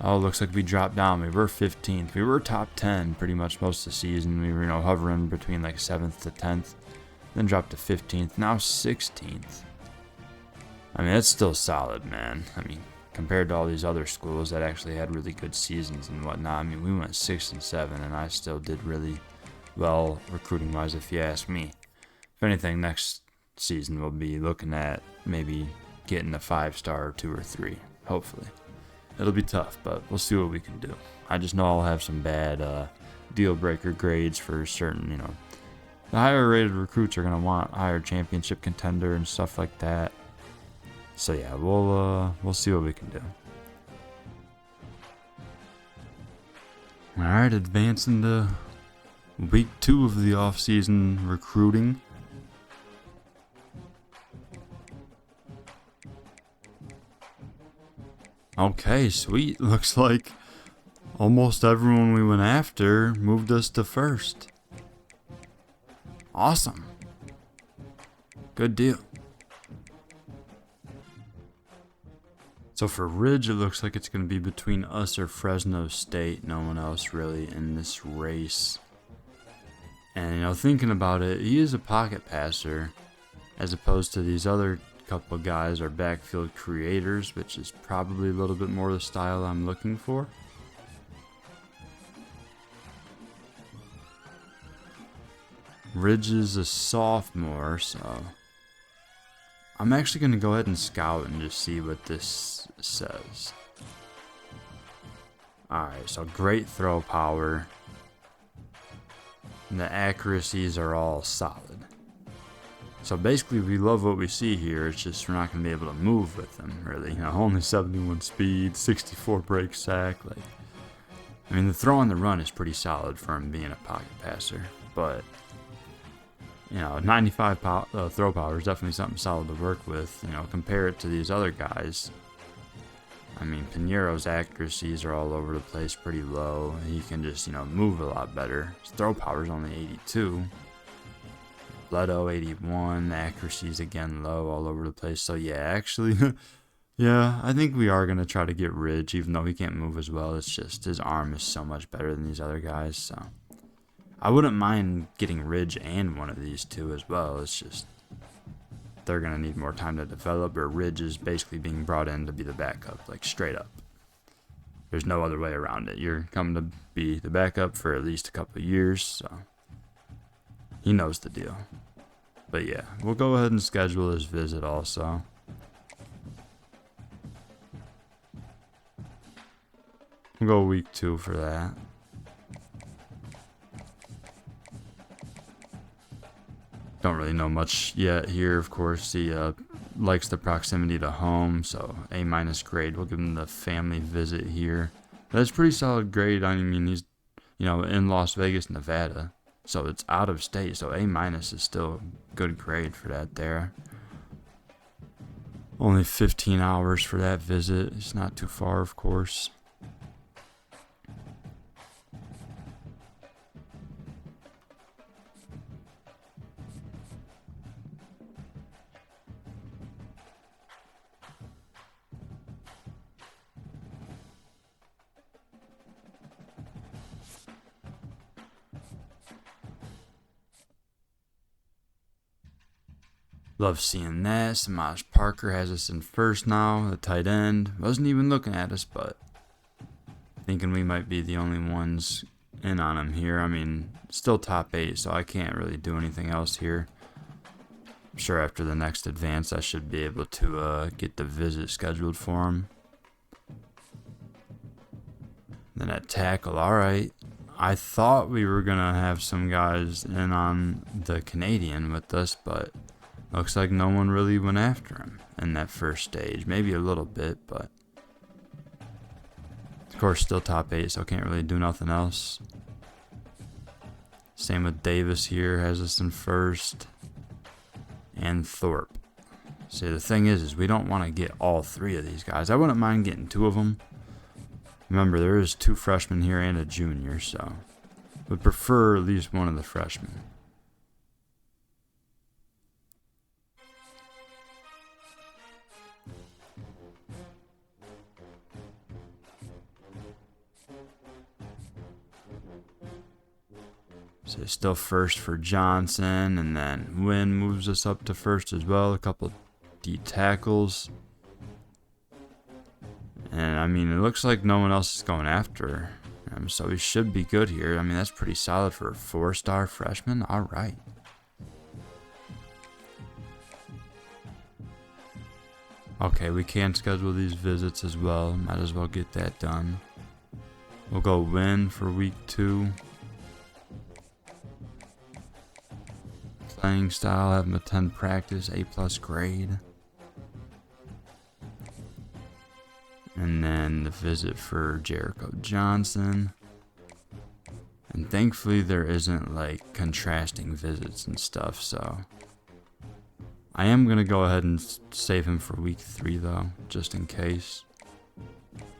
Oh, looks like we dropped down. We were 15th. We were top 10 pretty much most of the season. We were, hovering between like 7th to 10th. Then dropped to 15th. Now 16th. That's still solid, man. Compared to all these other schools that actually had really good seasons and whatnot. We went 6 and 7, and I still did really well recruiting-wise, if you ask me. If anything, next season we'll be looking at maybe getting a 5-star or 2 or 3, hopefully. It'll be tough, but we'll see what we can do. I just know I'll have some bad deal-breaker grades for certain, the higher-rated recruits are going to want higher championship contender and stuff like that. So yeah, we'll see what we can do. Alright, advancing to week 2 of the off-season recruiting. Okay, sweet. Looks like almost everyone we went after moved us to 1st. Awesome. Good deal. So for Ridge, it looks like it's going to be between us or Fresno State. No one else really in this race. And, thinking about it, he is a pocket passer as opposed to these other couple of guys are backfield creators, which is probably a little bit more the style I'm looking for. Ridge is a sophomore, so I'm actually going to go ahead and scout and just see what this says. Alright, so great throw power. And the accuracies are all solid. So basically we love what we see here, it's just we're not going to be able to move with them, really. Only 71 speed, 64 break sack. The throw on the run is pretty solid for him being a pocket passer. But 95 throw power is definitely something solid to work with. Compare it to these other guys. Pinero's accuracies are all over the place, pretty low. He can just, move a lot better. His throw power is only 82. Leto 81. Accuracies again low, all over the place. So yeah, actually, yeah, I think we are gonna try to get Ridge, even though he can't move as well. It's just his arm is so much better than these other guys. So I wouldn't mind getting Ridge and one of these two as well. It's just they're going to need more time to develop, or Ridge is basically being brought in to be the backup, straight up. there's no other way around it. You're coming to be the backup for at least a couple of years, so he knows the deal. But yeah, we'll go ahead and schedule his visit also. We'll go week 2 for that. Don't really know much yet here. Of course, he likes the proximity to home, so A- grade. We'll give him the family visit here. That's a pretty solid grade. I mean, he's, in Las Vegas, Nevada, so it's out of state. So A- is still a good grade for that there. Only 15 hours for that visit. It's not too far, of course. Love seeing that. Samaj Parker has us in first now, the tight end. Wasn't even looking at us, but thinking we might be the only ones in on him here. I mean, still top 8, so I can't really do anything else here. I'm sure after the next advance, I should be able to get the visit scheduled for him. Then at tackle, all right. I thought we were going to have some guys in on the Canadian with us, but looks like no one really went after him in that first stage. Maybe a little bit, but of course still top 8, so can't really do nothing else. Same with Davis here, has us in first. And Thorpe. See, the thing is we don't want to get all 3 of these guys. I wouldn't mind getting 2 of them. Remember, there is 2 freshmen here and a junior, so would prefer at least one of the freshmen. So still first for Johnson, and then Wynn moves us up to first as well. A couple D tackles. And I mean, it looks like no one else is going after him, so he should be good here. I mean, that's pretty solid for a 4-star freshman. All right. Okay, we can schedule these visits as well. Might as well get that done. We'll go Win for week 2. Playing style, have him attend practice, A+ grade. And then the visit for Jericho Johnson. And thankfully there isn't like contrasting visits and stuff, so I am going to go ahead and save him for week 3 though, just in case.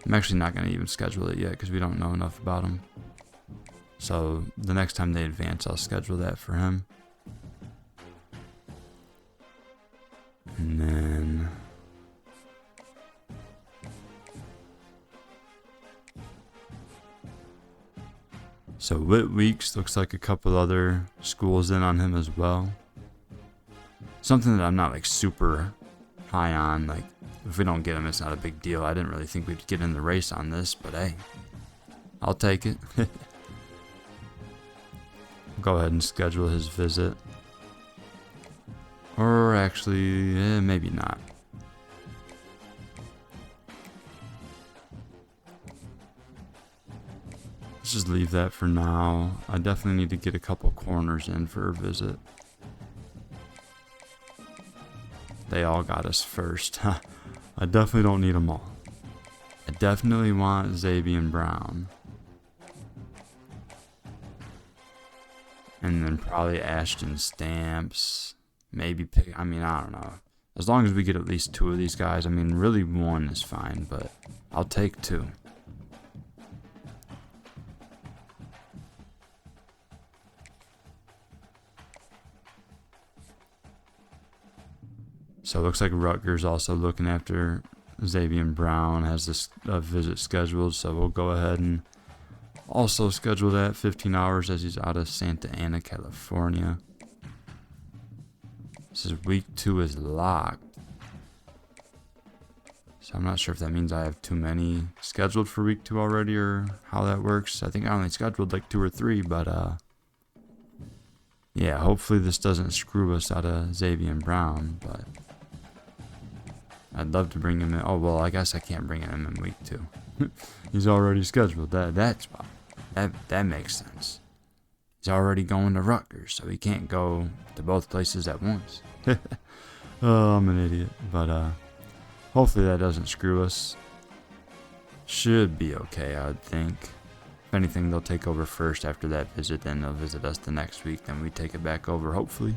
I'm actually not going to even schedule it yet because we don't know enough about him. So the next time they advance, I'll schedule that for him. And then so Whit Weeks looks like a couple other schools in on him as well. Something that I'm not like super high on. Like if we don't get him, it's not a big deal. I didn't really think we'd get in the race on this, but hey, I'll take it. Go ahead and schedule his visit. Or actually, maybe not. Let's just leave that for now. I definitely need to get a couple corners in for a visit. They all got us first. I definitely don't need them all. I definitely want Xavier Brown. And then probably Ashton Stamps. Maybe pick, I mean, I don't know. As long as we get at least 2 of these guys. I mean, really 1 is fine, but I'll take 2. So it looks like Rutgers also looking after Xavier Brown, has this visit scheduled. So we'll go ahead and also schedule that 15 hours as he's out of Santa Ana, California. This is week 2 is locked. So I'm not sure if that means I have too many scheduled for week 2 already or how that works. I think I only scheduled like 2 or 3, but yeah, hopefully this doesn't screw us out of Xavier Brown, but I'd love to bring him in. Oh, well, I guess I can't bring him in week 2. He's already scheduled. That makes sense. He's already going to Rutgers, so he can't go to both places at once. Oh, I'm an idiot, but hopefully that doesn't screw us. Should be okay, I would think. If anything, they'll take over first after that visit, then they'll visit us the next week, then we take it back over, hopefully.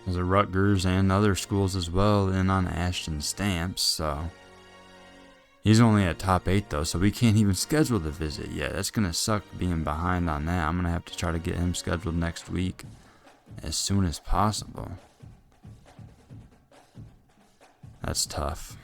There's a Rutgers and other schools as well in on Ashton stamps, so he's only at top 8 though, so we can't even schedule the visit yet. That's gonna suck being behind on that. I'm gonna have to try to get him scheduled next week as soon as possible. That's tough.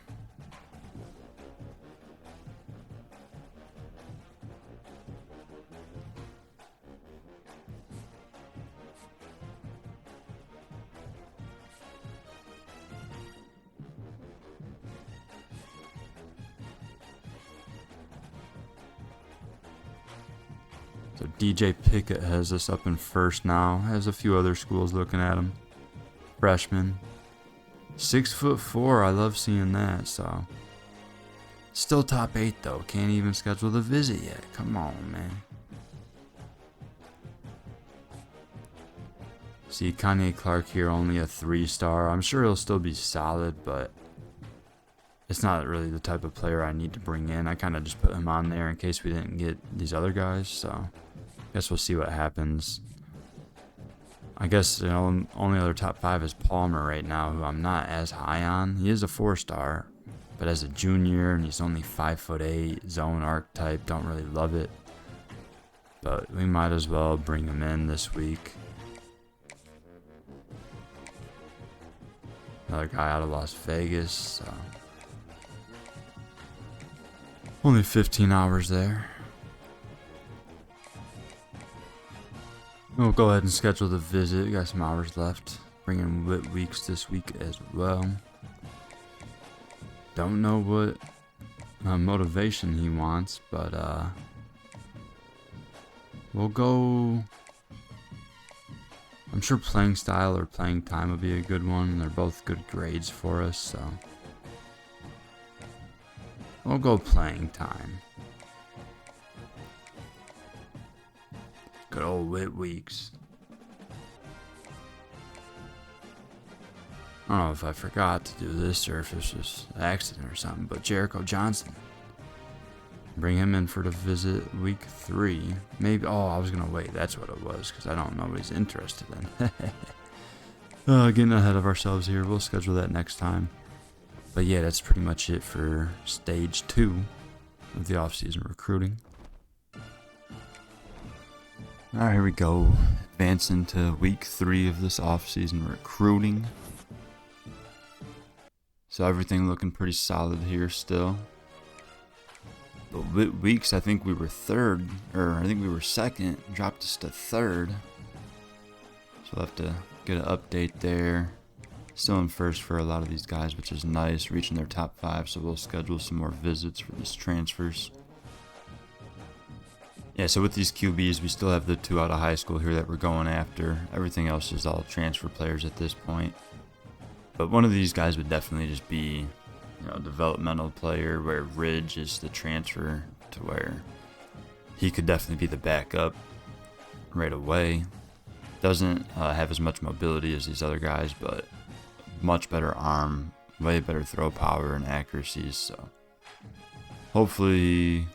So DJ Pickett has us up in first now. Has a few other schools looking at him. Freshman. 6'4". I love seeing that. So still top 8 though. Can't even schedule the visit yet. Come on, man. See Kanye Clark here, only a 3-star. I'm sure he'll still be solid, but it's not really the type of player I need to bring in. I kind of just put him on there in case we didn't get these other guys. So guess we'll see what happens. I guess the only other top 5 is Palmer right now, who I'm not as high on. He is a 4-star, but as a junior, and he's only 5'8", zone archetype. Don't really love it, but we might as well bring him in this week. Another guy out of Las Vegas. So only 15 hours there. We'll go ahead and schedule the visit. We got some hours left. Bring in Whit Weeks this week as well. Don't know what motivation he wants, but we'll go. I'm sure playing style or playing time would be a good one. They're both good grades for us, so we'll go playing time. Good old Whit Weeks. I don't know if I forgot to do this or if it's just an accident or something, but Jericho Johnson. Bring him in for the visit week 3. Maybe, oh, I was going to wait. That's what it was, because I don't know what he's interested in. Getting ahead of ourselves here. We'll schedule that next time. But yeah, that's pretty much it for stage 2 of the offseason recruiting. Alright, here we go. Advance into week 3 of this offseason recruiting. So everything looking pretty solid here still. But weeks, I think we were 3rd, or I think we were 2nd, dropped us to 3rd. So we'll have to get an update there. Still in 1st for a lot of these guys, which is nice, reaching their top 5, so we'll schedule some more visits for these transfers. Yeah, so with these QBs, we still have the 2 out of high school here that we're going after. Everything else is all transfer players at this point. But one of these guys would definitely just be, developmental player, where Ridge is the transfer to where he could definitely be the backup right away. Doesn't have as much mobility as these other guys, but much better arm, way better throw power and accuracy. So hopefully he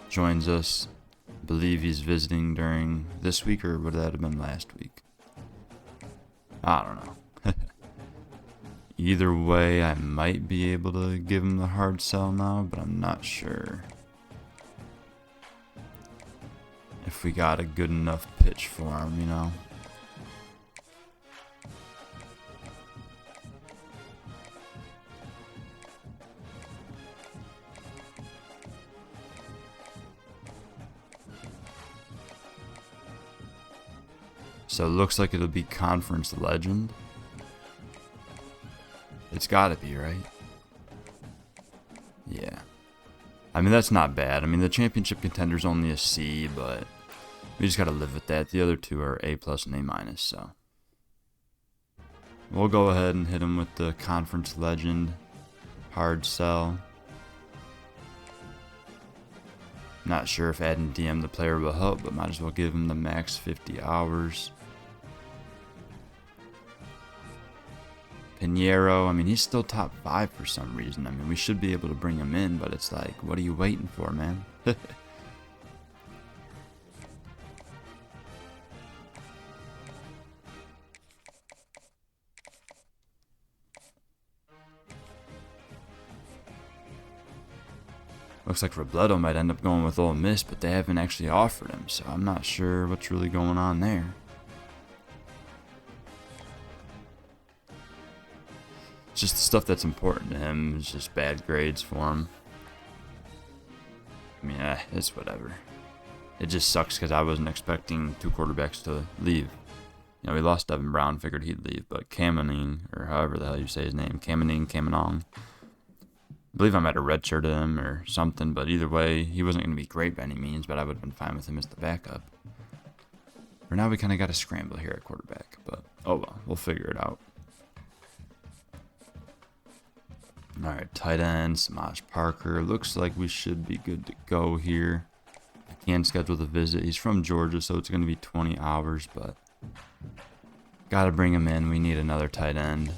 joins us. I believe he's visiting during this week, or would that have been last week? I don't know. Either way, I might be able to give him the hard sell now, but I'm not sure if we got a good enough pitch for him, So it looks like it'll be Conference Legend. It's gotta be, right? Yeah. I mean, that's not bad. I mean, the championship contender's only a C, but we just gotta live with that. The other two are A+ and A-, so we'll go ahead and hit him with the Conference Legend hard sell. Not sure if adding DM the player will help, but might as well give him the max 50 hours. Pinheiro, I mean, he's still top 5 for some reason. I mean, we should be able to bring him in, but it's like, what are you waiting for, man? Looks like Robledo might end up going with Ole Miss, but they haven't actually offered him, so I'm not sure what's really going on there. It's just the stuff that's important to him. It's just bad grades for him. I mean, it's whatever. It just sucks because I wasn't expecting 2 quarterbacks to leave. You know, we lost Devin Brown, figured he'd leave, but Kamening, or however the hell you say his name, Kamenong. I believe I might have redshirted him or something, but either way, he wasn't going to be great by any means, but I would have been fine with him as the backup. For now, we kind of got to scramble here at quarterback, but oh well, we'll figure it out. Alright, tight end, Samaj Parker. Looks like we should be good to go here. I can schedule the visit. He's from Georgia, so it's going to be 20 hours, but got to bring him in. We need another tight end.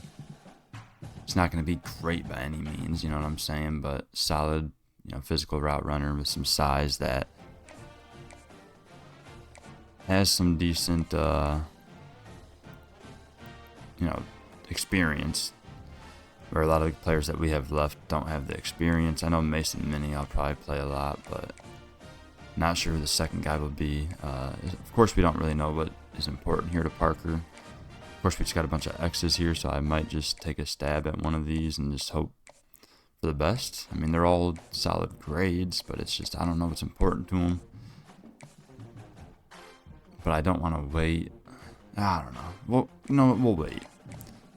It's not going to be great by any means, you know what I'm saying, but solid, you know, physical route runner with some size that has some decent, you know, experience. Where a lot of the players that we have left don't have the experience. I know Mason Mini, I'll probably play a lot, but not sure who the second guy will be. Of course, we don't really know what is important here to Parker. Of course, we just got a bunch of X's here, so I might just take a stab at one of these and just hope for the best. I mean, they're all solid grades, but it's just, I don't know what's important to them. But I don't want to wait. I don't know. Well, you know what? We'll wait.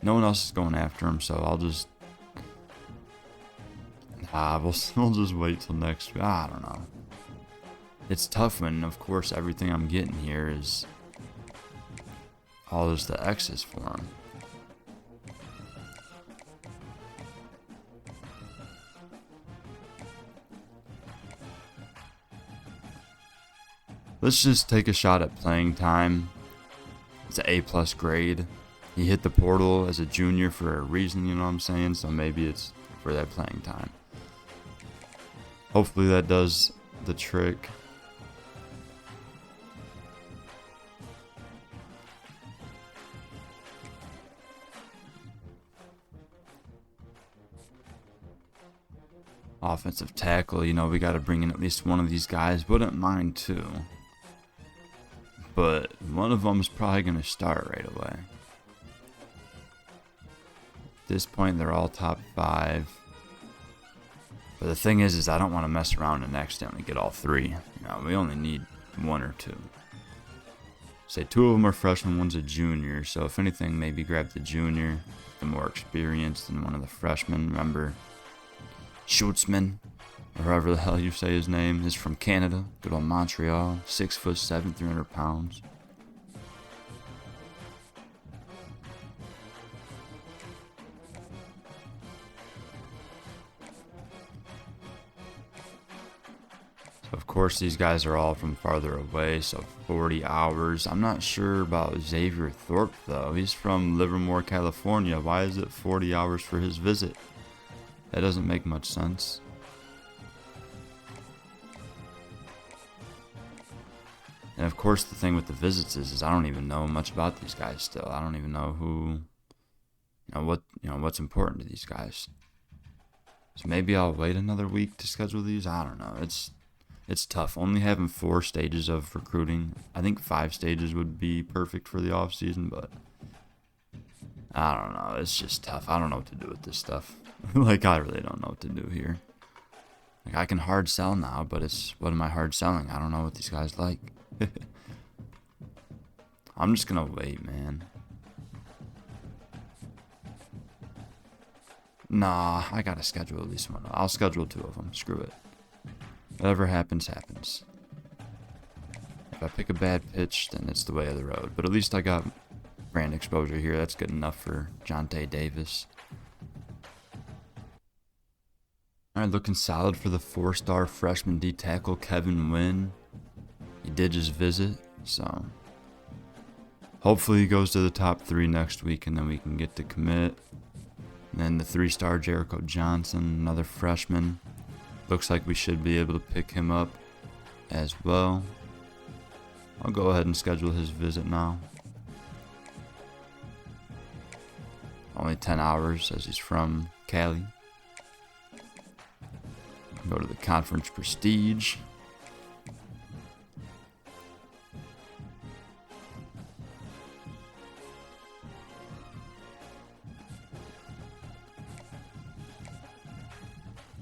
No one else is going after him, so I'll just... we'll just wait till next week. I don't know. It's tough when, of course, everything I'm getting here is all just the X's for him. Let's just take a shot at playing time. It's an A+ grade. He hit the portal as a junior for a reason, you know what I'm saying? So maybe it's for that playing time. Hopefully that does the trick. Offensive tackle, you know, we got to bring in at least one of these guys. Wouldn't mind two. But one of them is probably going to start right away. At this point, they're all top 5. But the thing is I don't want to mess around and accidentally get all 3. You know, we only need 1 or 2. Say 2 of them are freshmen, 1's a junior. So if anything, maybe grab the junior, the more experienced than one of the freshmen. Remember, Schultzman, or however the hell you say his name, is from Canada. Good old Montreal. 6'7", 300 pounds. So of course these guys are all from farther away, so 40 hours. I'm not sure about Xavier Thorpe though. He's from Livermore, California. Why is it 40 hours for his visit? That doesn't make much sense. And of course the thing with the visits is I don't even know much about these guys still. I don't even know who, what's important to these guys. So maybe I'll wait another week to schedule these. I don't know. It's tough. Only having 4 stages of recruiting. I think 5 stages would be perfect for the off season, but I don't know. It's just tough. I don't know what to do with this stuff. Like, I really don't know what to do here. Like, I can hard sell now, but what am I hard selling? I don't know what these guys like. I'm just gonna wait, man. Nah, I gotta schedule at least one. I'll schedule 2 of them. Screw it. Whatever happens, happens. If I pick a bad pitch, then it's the way of the road. But at least I got brand exposure here. That's good enough for Jonte Davis. Alright, looking solid for the 4-star freshman D tackle Kevin Wynn. He did just visit, so hopefully he goes to the top 3 next week, and then we can get to commit. And then the 3-star Jericho Johnson, another freshman. Looks like we should be able to pick him up as well. I'll go ahead and schedule his visit now. Only 10 hours as he's from Cali. Go to the conference prestige.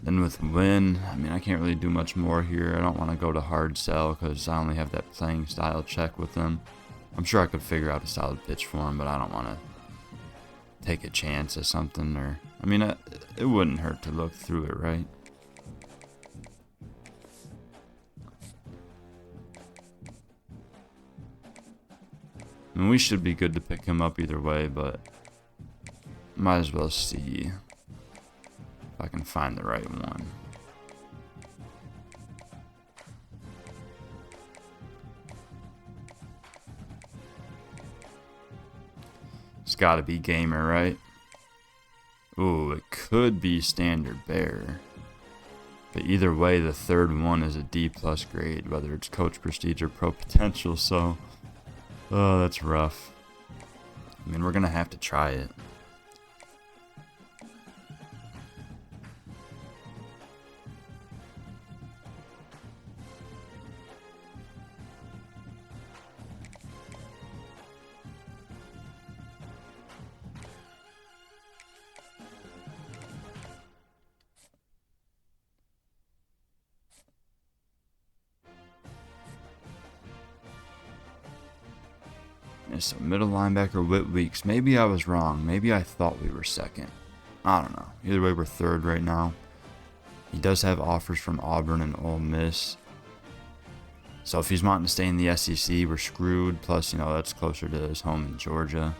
Then with Win, I mean, I can't really do much more here. I don't want to go to hard sell because I only have that playing style check with him. I'm sure I could figure out a solid pitch for him, but I don't want to take a chance at something. Or, I mean, it wouldn't hurt to look through it, right? I mean, we should be good to pick him up either way, but might as well see if I can find the right one. It's gotta be Gamer, right? Ooh, it could be Standard Bear. But either way, the third one is a D+ grade, whether it's Coach Prestige or Pro Potential, so oh, that's rough. I mean, we're gonna have to try it. So middle linebacker Whit Weeks. Maybe I was wrong. Maybe I thought we were second. I don't know. Either way, we're third right now. He does have offers from Auburn and Ole Miss. So if he's wanting to stay in the SEC, we're screwed. Plus, you know, that's closer to his home in Georgia.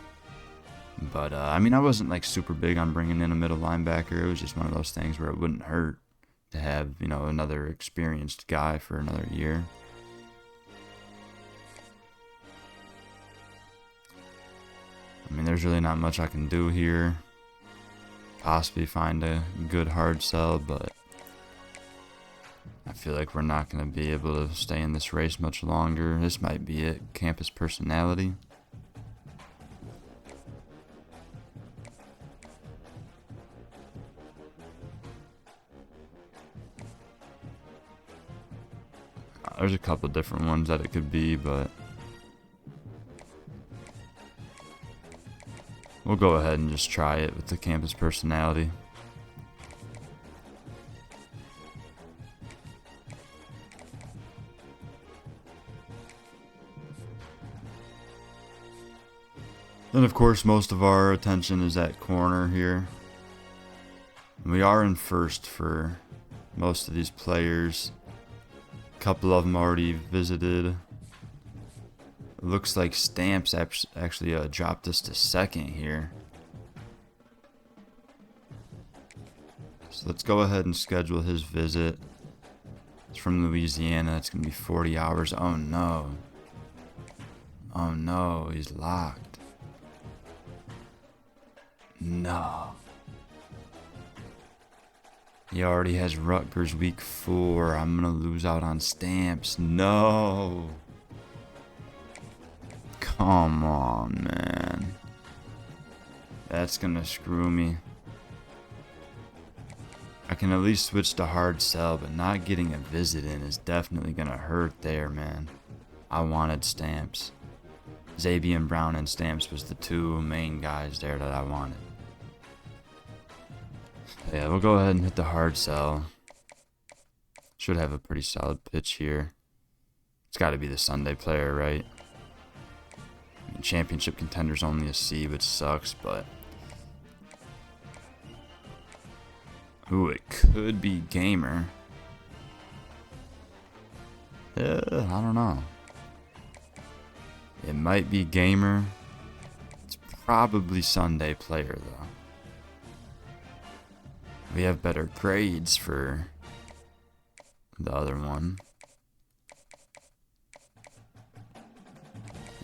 But, I mean, I wasn't, like, super big on bringing in a middle linebacker. It was just one of those things where it wouldn't hurt to have, you know, another experienced guy for another year. I mean, there's really not much I can do here. Possibly find a good hard sell, but I feel like we're not going to be able to stay in this race much longer. This might be it. Campus personality. There's a couple different ones that it could be, but we'll go ahead and just try it with the campus personality. Then, of course, most of our attention is at corner here. We are in first for most of these players. A couple of them already visited. It looks like Stamps actually dropped us to second here. So let's go ahead and schedule his visit. It's from Louisiana. It's going to be 40 hours. Oh no. Oh no, he's locked. No. He already has Rutgers week 4. I'm going to lose out on Stamps. No. Come on, man. That's going to screw me. I can at least switch to hard sell, but not getting a visit in is definitely going to hurt there, man. I wanted Stamps. Xavier Brown and Stamps was the 2 main guys there that I wanted. Yeah, we'll go ahead and hit the hard sell. Should have a pretty solid pitch here. It's got to be the Sunday player, right? championship contenders only a C, which sucks, but... Ooh, it could be Gamer. I don't know. It might be Gamer. It's probably Sunday Player, though. We have better grades for the other one.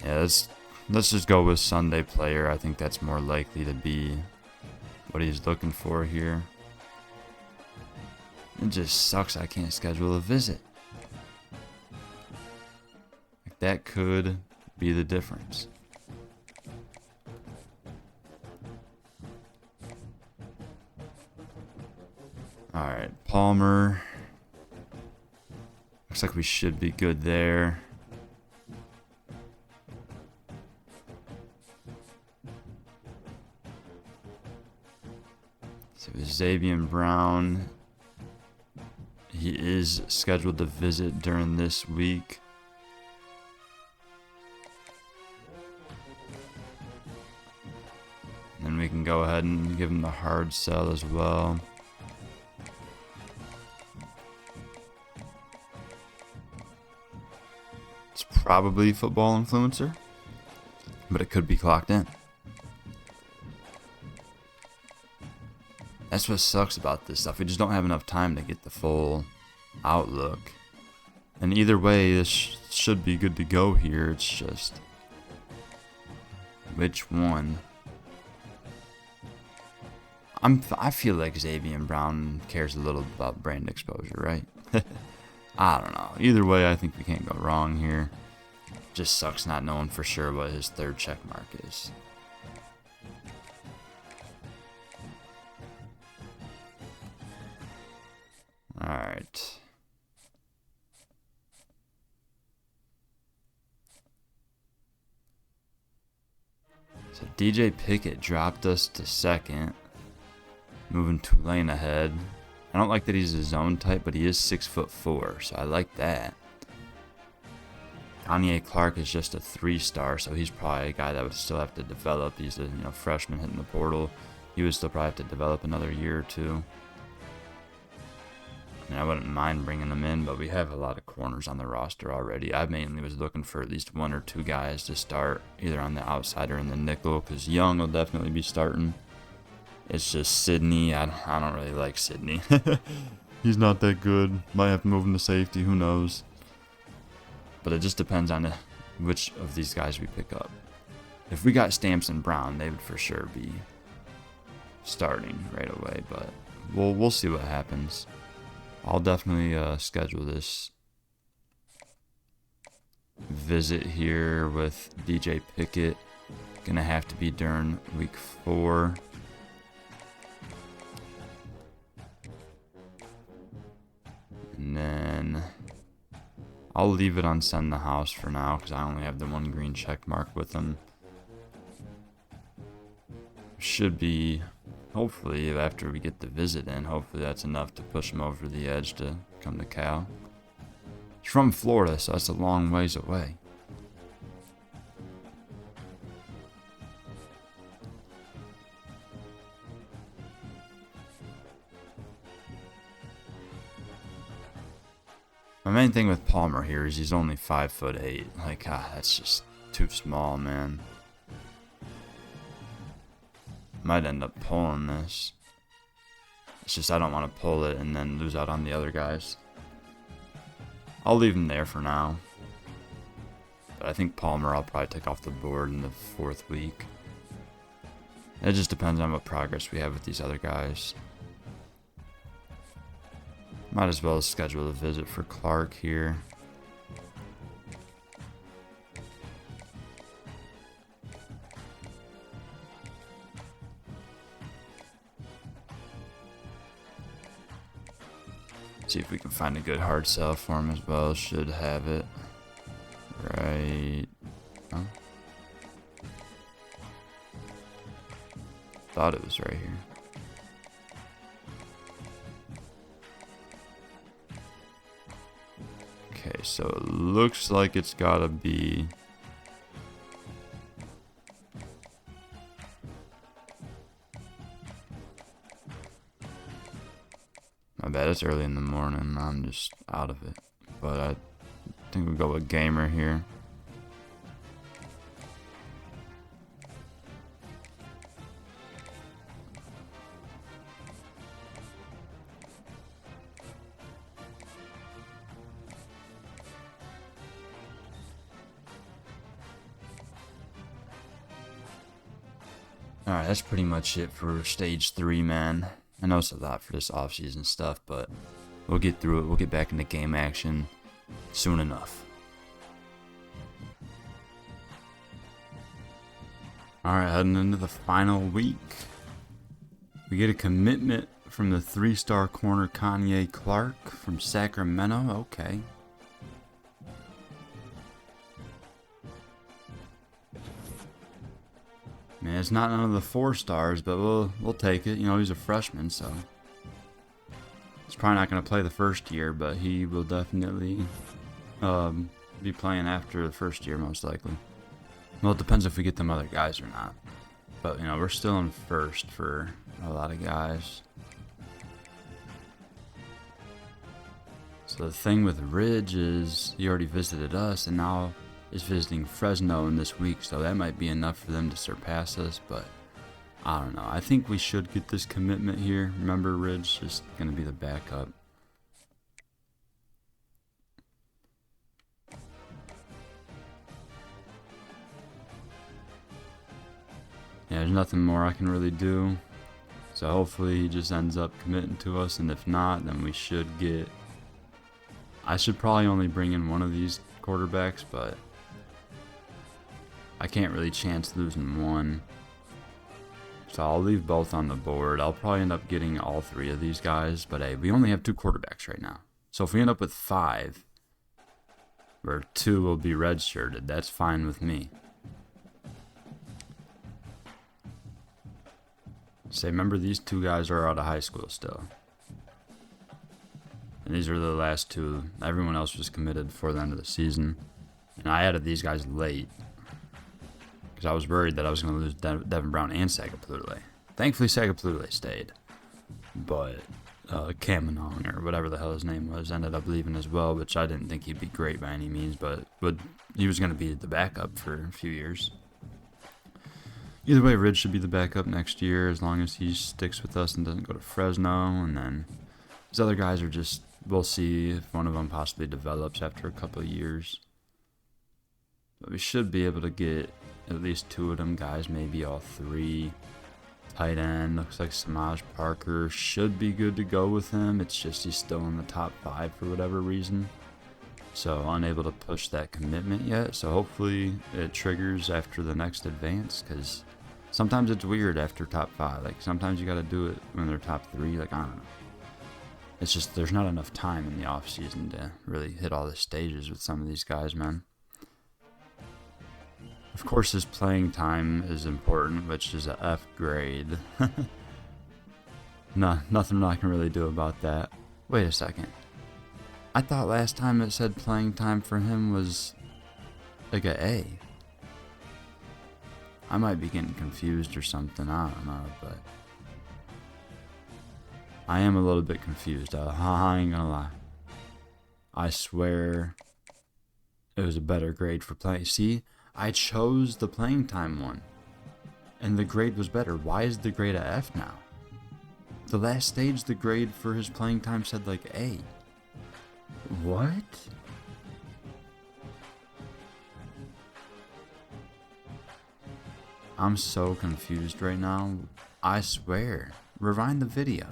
Yeah, let's just go with Sunday Player. I think that's more likely to be what he's looking for here. It just sucks I can't schedule a visit. Like, that could be the difference. Alright, Palmer. Looks like we should be good there. So Xavier Brown, he is scheduled to visit during this week. And then we can go ahead and give him the hard sell as well. It's probably Football Influencer, but it could be clocked in. That's what sucks about this stuff. We just don't have enough time to get the full outlook. And either way, this should be good to go here. It's just which one. I feel like Xavier Brown cares a little about brand exposure, right? I don't know. Either way, I think we can't go wrong here. Just sucks not knowing for sure what his third check mark is. Alright. So DJ Pickett dropped us to second. Moving Tulane ahead. I don't like that he's a zone type, but he is 6'4", so I like that. Kanye Clark is just a 3-star, so he's probably a guy that would still have to develop. He's a freshman hitting the portal. He would still probably have to develop another year or two. I mean, I wouldn't mind bringing him in, but we have a lot of corners on the roster already. I mainly was looking for at least 1 or 2 guys to start, either on the outside or in the nickel, because Young will definitely be starting. It's just Sydney. I don't really like Sydney. He's not that good. Might have to move him to safety. Who knows? But it just depends on which of these guys we pick up. If we got Stamps and Brown, they would for sure be starting right away. But we'll see what happens. I'll definitely schedule this visit here with DJ Pickett. Gonna have to be during week 4. And then I'll leave it on send the house for now because I only have the 1 green check mark with them. Should be, hopefully, after we get the visit in, hopefully that's enough to push him over the edge to come to Cal. He's from Florida, so that's a long ways away. My main thing with Palmer here is he's only 5'8". Like, that's just too small, man. Might end up pulling this. It's just I don't want to pull it and then lose out on the other guys. I'll leave him there for now. But I think Palmer I'll probably take off the board in the 4th week. It just depends on what progress we have with these other guys. Might as well schedule a visit for Clark here. See if we can find a good hard sell for him as well. Should have it. Right. Huh? Thought it was right here. Okay, so it looks like it's gotta be bad, it's early in the morning. I'm just out of it. But I think we'll go with gamer here. Alright, that's pretty much it for stage 3, man. I know it's a lot for this off-season stuff, but we'll get through it. We'll get back into game action soon enough. Alright, heading into the final week. We get a commitment from the 3-star corner Kanye Clark from Sacramento. Okay. Man, it's not none of the 4 stars, but we'll take it. You know, he's a freshman, so he's probably not going to play the first year, but he will definitely be playing after the first year, most likely. Well, it depends if we get them other guys or not. But, you know, we're still in first for a lot of guys. So the thing with Ridge is he already visited us, and now is visiting Fresno in this week, so that might be enough for them to surpass us, but I don't know. I think we should get this commitment here. Remember, Ridge just going to be the backup. Yeah, there's nothing more I can really do, so hopefully he just ends up committing to us, and if not, then we should get... I should probably only bring in one of these quarterbacks, but I can't really chance losing one. So I'll leave both on the board. I'll probably end up getting all 3 of these guys. But hey, we only have 2 quarterbacks right now. So if we end up with 5, where 2 will be redshirted, that's fine with me. Say, remember, these 2 guys are out of high school still. And these are the last 2. Everyone else was committed before the end of the season. And I added these guys late, because I was worried that I was going to lose Devin Brown and Sagapaloote. Thankfully, Sagapaloote stayed. But Kamanong, or whatever the hell his name was, ended up leaving as well, which I didn't think he'd be great by any means, but he was going to be the backup for a few years. Either way, Ridge should be the backup next year, as long as he sticks with us and doesn't go to Fresno. And then these other guys are just, we'll see if one of them possibly develops after a couple of years. But we should be able to get at least 2 of them guys, maybe all 3. Tight end, looks like Samaj Parker should be good to go with him. It's just he's still in the top 5 for whatever reason. So unable to push that commitment yet. So hopefully it triggers after the next advance, because sometimes it's weird after top 5. Like sometimes you got to do it when they're top 3. Like, I don't know. It's just there's not enough time in the off season to really hit all the stages with some of these guys, man. Of course, his playing time is important, which is a F grade. No, nothing I can really do about that. Wait a second. I thought last time it said playing time for him was like a A. I might be getting confused or something. I don't know, but I am a little bit confused. I ain't gonna lie. I swear it was a better grade for playing. See? I chose the playing time one, and the grade was better. Why is the grade a F now? The last stage, the grade for his playing time said like A. What? I'm so confused right now. I swear. Rewind the video.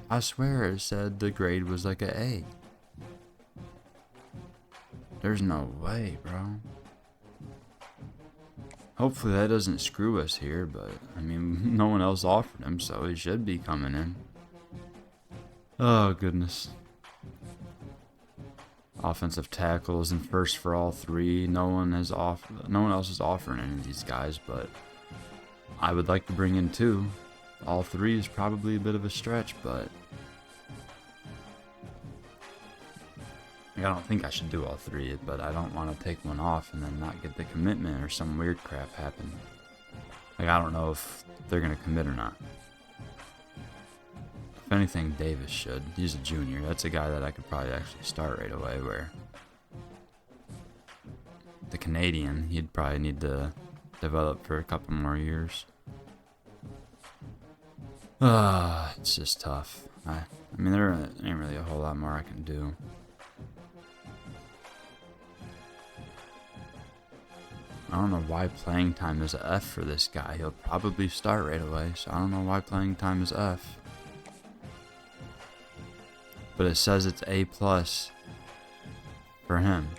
I swear it said the grade was like a A. There's no way, bro. Hopefully that doesn't screw us here, but, I mean, no one else offered him, so he should be coming in. Oh, goodness. Offensive tackles and first for all 3. No one else is offering any of these guys, but I would like to bring in 2. All 3 is probably a bit of a stretch, but I don't think I should do all 3, but I don't want to take one off and then not get the commitment or some weird crap happen. Like, I don't know if they're going to commit or not. If anything, Davis should. He's a junior. That's a guy that I could probably actually start right away, where the Canadian, he'd probably need to develop for a couple more years. It's just tough. I mean, there ain't really a whole lot more I can do. I don't know why playing time is a F for this guy. He'll probably start right away, so I don't know why playing time is F. But it says it's A+ for him.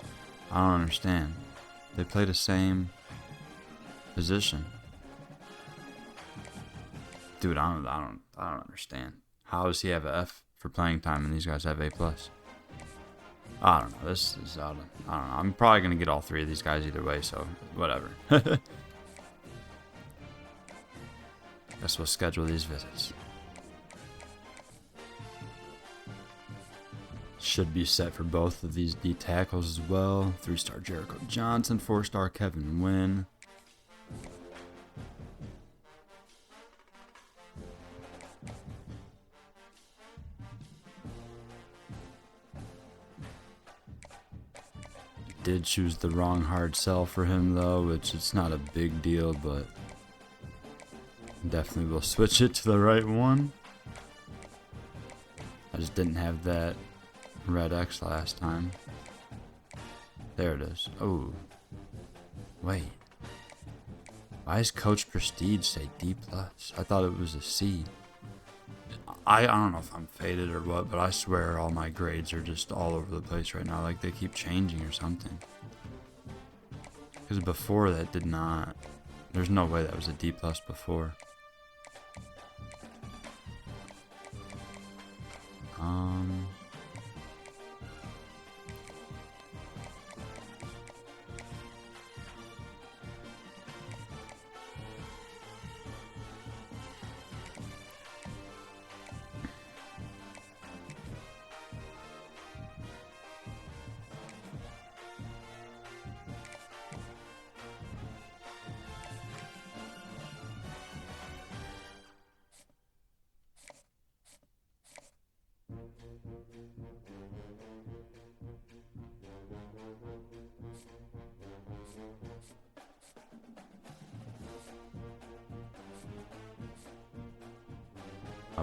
I don't understand. They play the same position. Dude, I don't understand. How does he have an F for playing time and these guys have A+? I don't know. This is out of, I don't know. I'm probably gonna get all three of these guys either way, so whatever. Guess we'll schedule these visits. Should be set for both of these D tackles as well. 3-star Jericho Johnson, 4-star Kevin Wynn. Did choose the wrong hard sell for him though, which it's not a big deal, but definitely will switch it to the right one. I just didn't have that red X last time. There it is. Oh, wait. Why does Coach Prestige say D+? I thought it was a C. I don't know if I'm faded or what, but I swear all my grades are just all over the place right now. Like they keep changing or something. Because before that did not. There's no way that was a D+ before.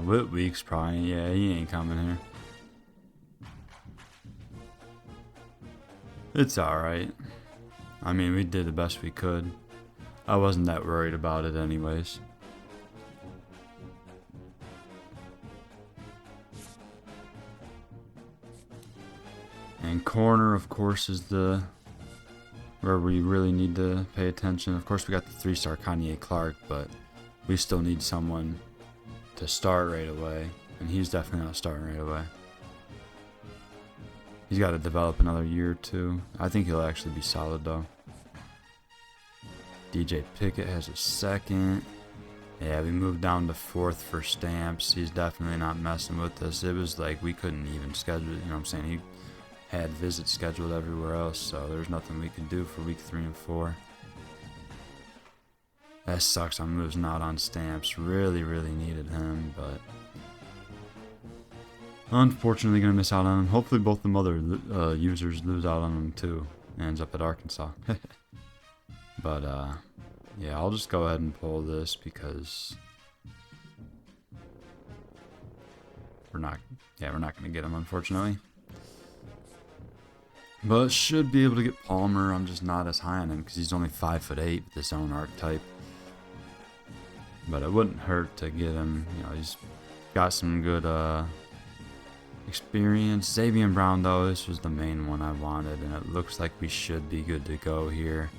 Whitweek's probably, yeah, he ain't coming here. It's alright. I mean, we did the best we could. I wasn't that worried about it anyways. And corner, of course, is the where we really need to pay attention. Of course, we got the 3-star Kanye Clark, but we still need someone to start right away, and he's definitely not starting right away. He's got to develop another year or two. I think he'll actually be solid though. DJ Pickett has a second. Yeah, we moved down to 4th for Stamps. He's definitely not messing with us. It was like we couldn't even schedule it, you know what I'm saying? He had visits scheduled everywhere else, so there's nothing we could do for week 3 and 4. That sucks. I'm losing out on Stamps. Really needed him, but unfortunately gonna miss out on him. Hopefully both the other users lose out on him too. Ends up at Arkansas. But yeah, I'll just go ahead and pull this because we're not gonna get him, unfortunately. But should be able to get Palmer. I'm just not as high on him because he's only 5'8" with his own archetype. But it wouldn't hurt to get him. You know, he's got some good experience. Xavier Brown, though, this was the main one I wanted, and it looks like we should be good to go here.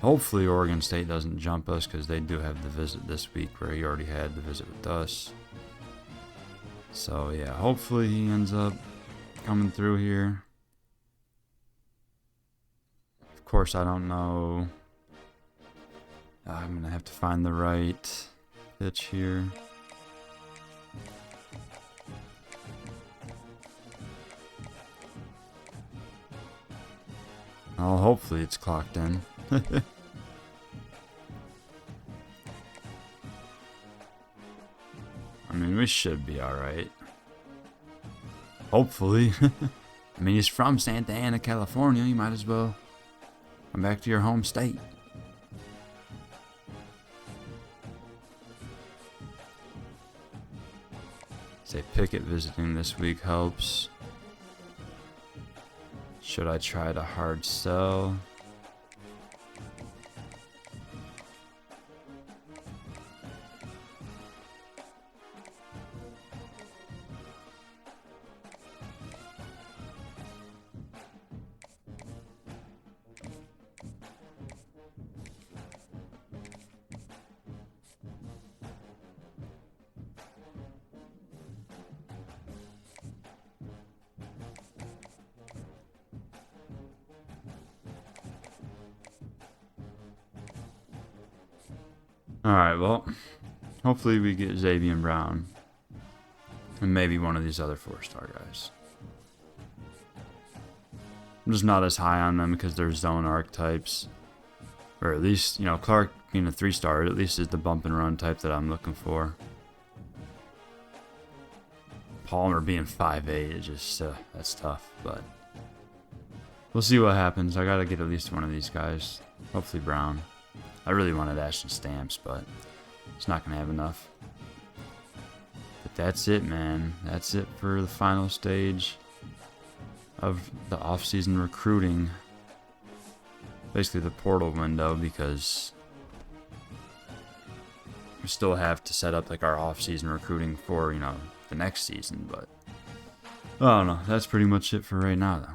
Hopefully Oregon State doesn't jump us because they do have the visit this week where he already had the visit with us. So yeah, hopefully he ends up coming through here. Of course, I don't know. I'm going to have to find the right pitch here. Oh, hopefully it's clocked in. I mean, we should be alright. Hopefully. I mean, he's from Santa Ana, California. You might as well come back to your home state. Say Pickett visiting this week helps. Should I try to hard sell? Alright, well, hopefully we get Xavier Brown. And maybe one of these other 4-star guys. I'm just not as high on them because they're zone archetypes. Or at least, you know, Clark being a 3-star, at least is the bump and run type that I'm looking for. Palmer being 5'8" is just, that's tough, but we'll see what happens. I gotta get at least one of these guys. Hopefully Brown. I really wanted Ashton Stamps, but it's not gonna have enough. But that's it, man. That's it for the final stage of the off-season recruiting. Basically the portal window, because we still have to set up like our off-season recruiting for, you know, the next season, but I don't know. That's pretty much it for right now, though.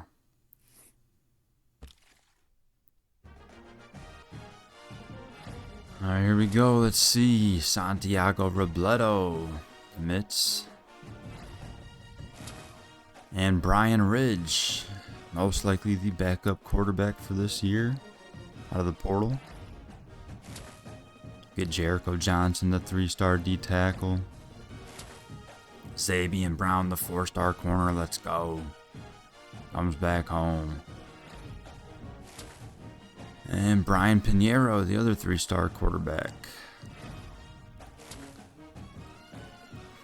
Alright, here we go. Let's see. Santiago Robledo commits. And Brian Ridge, most likely the backup quarterback for this year, out of the portal. Get Jericho Johnson, the 3-star D tackle. Xavier Brown, the 4-star corner. Let's go. Comes back home. And Brian Pinheiro, the other 3-star quarterback.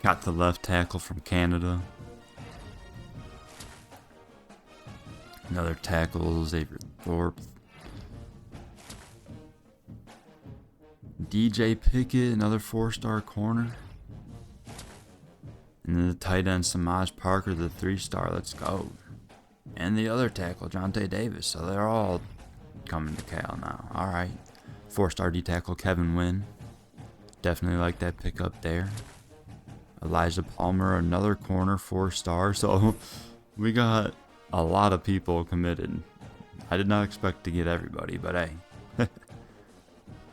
Got the left tackle from Canada. Another tackle, Xavier Thorpe. DJ Pickett, another 4-star corner. And then the tight end, Samaj Parker, the 3-star. Let's go. And the other tackle, Jonte Davis. So they're all coming to Cal now. Alright. 4-star D tackle, Kevin Wynn. Definitely like that pickup there. Elijah Palmer, another corner, 4-star. So we got a lot of people committed. I did not expect to get everybody, but hey.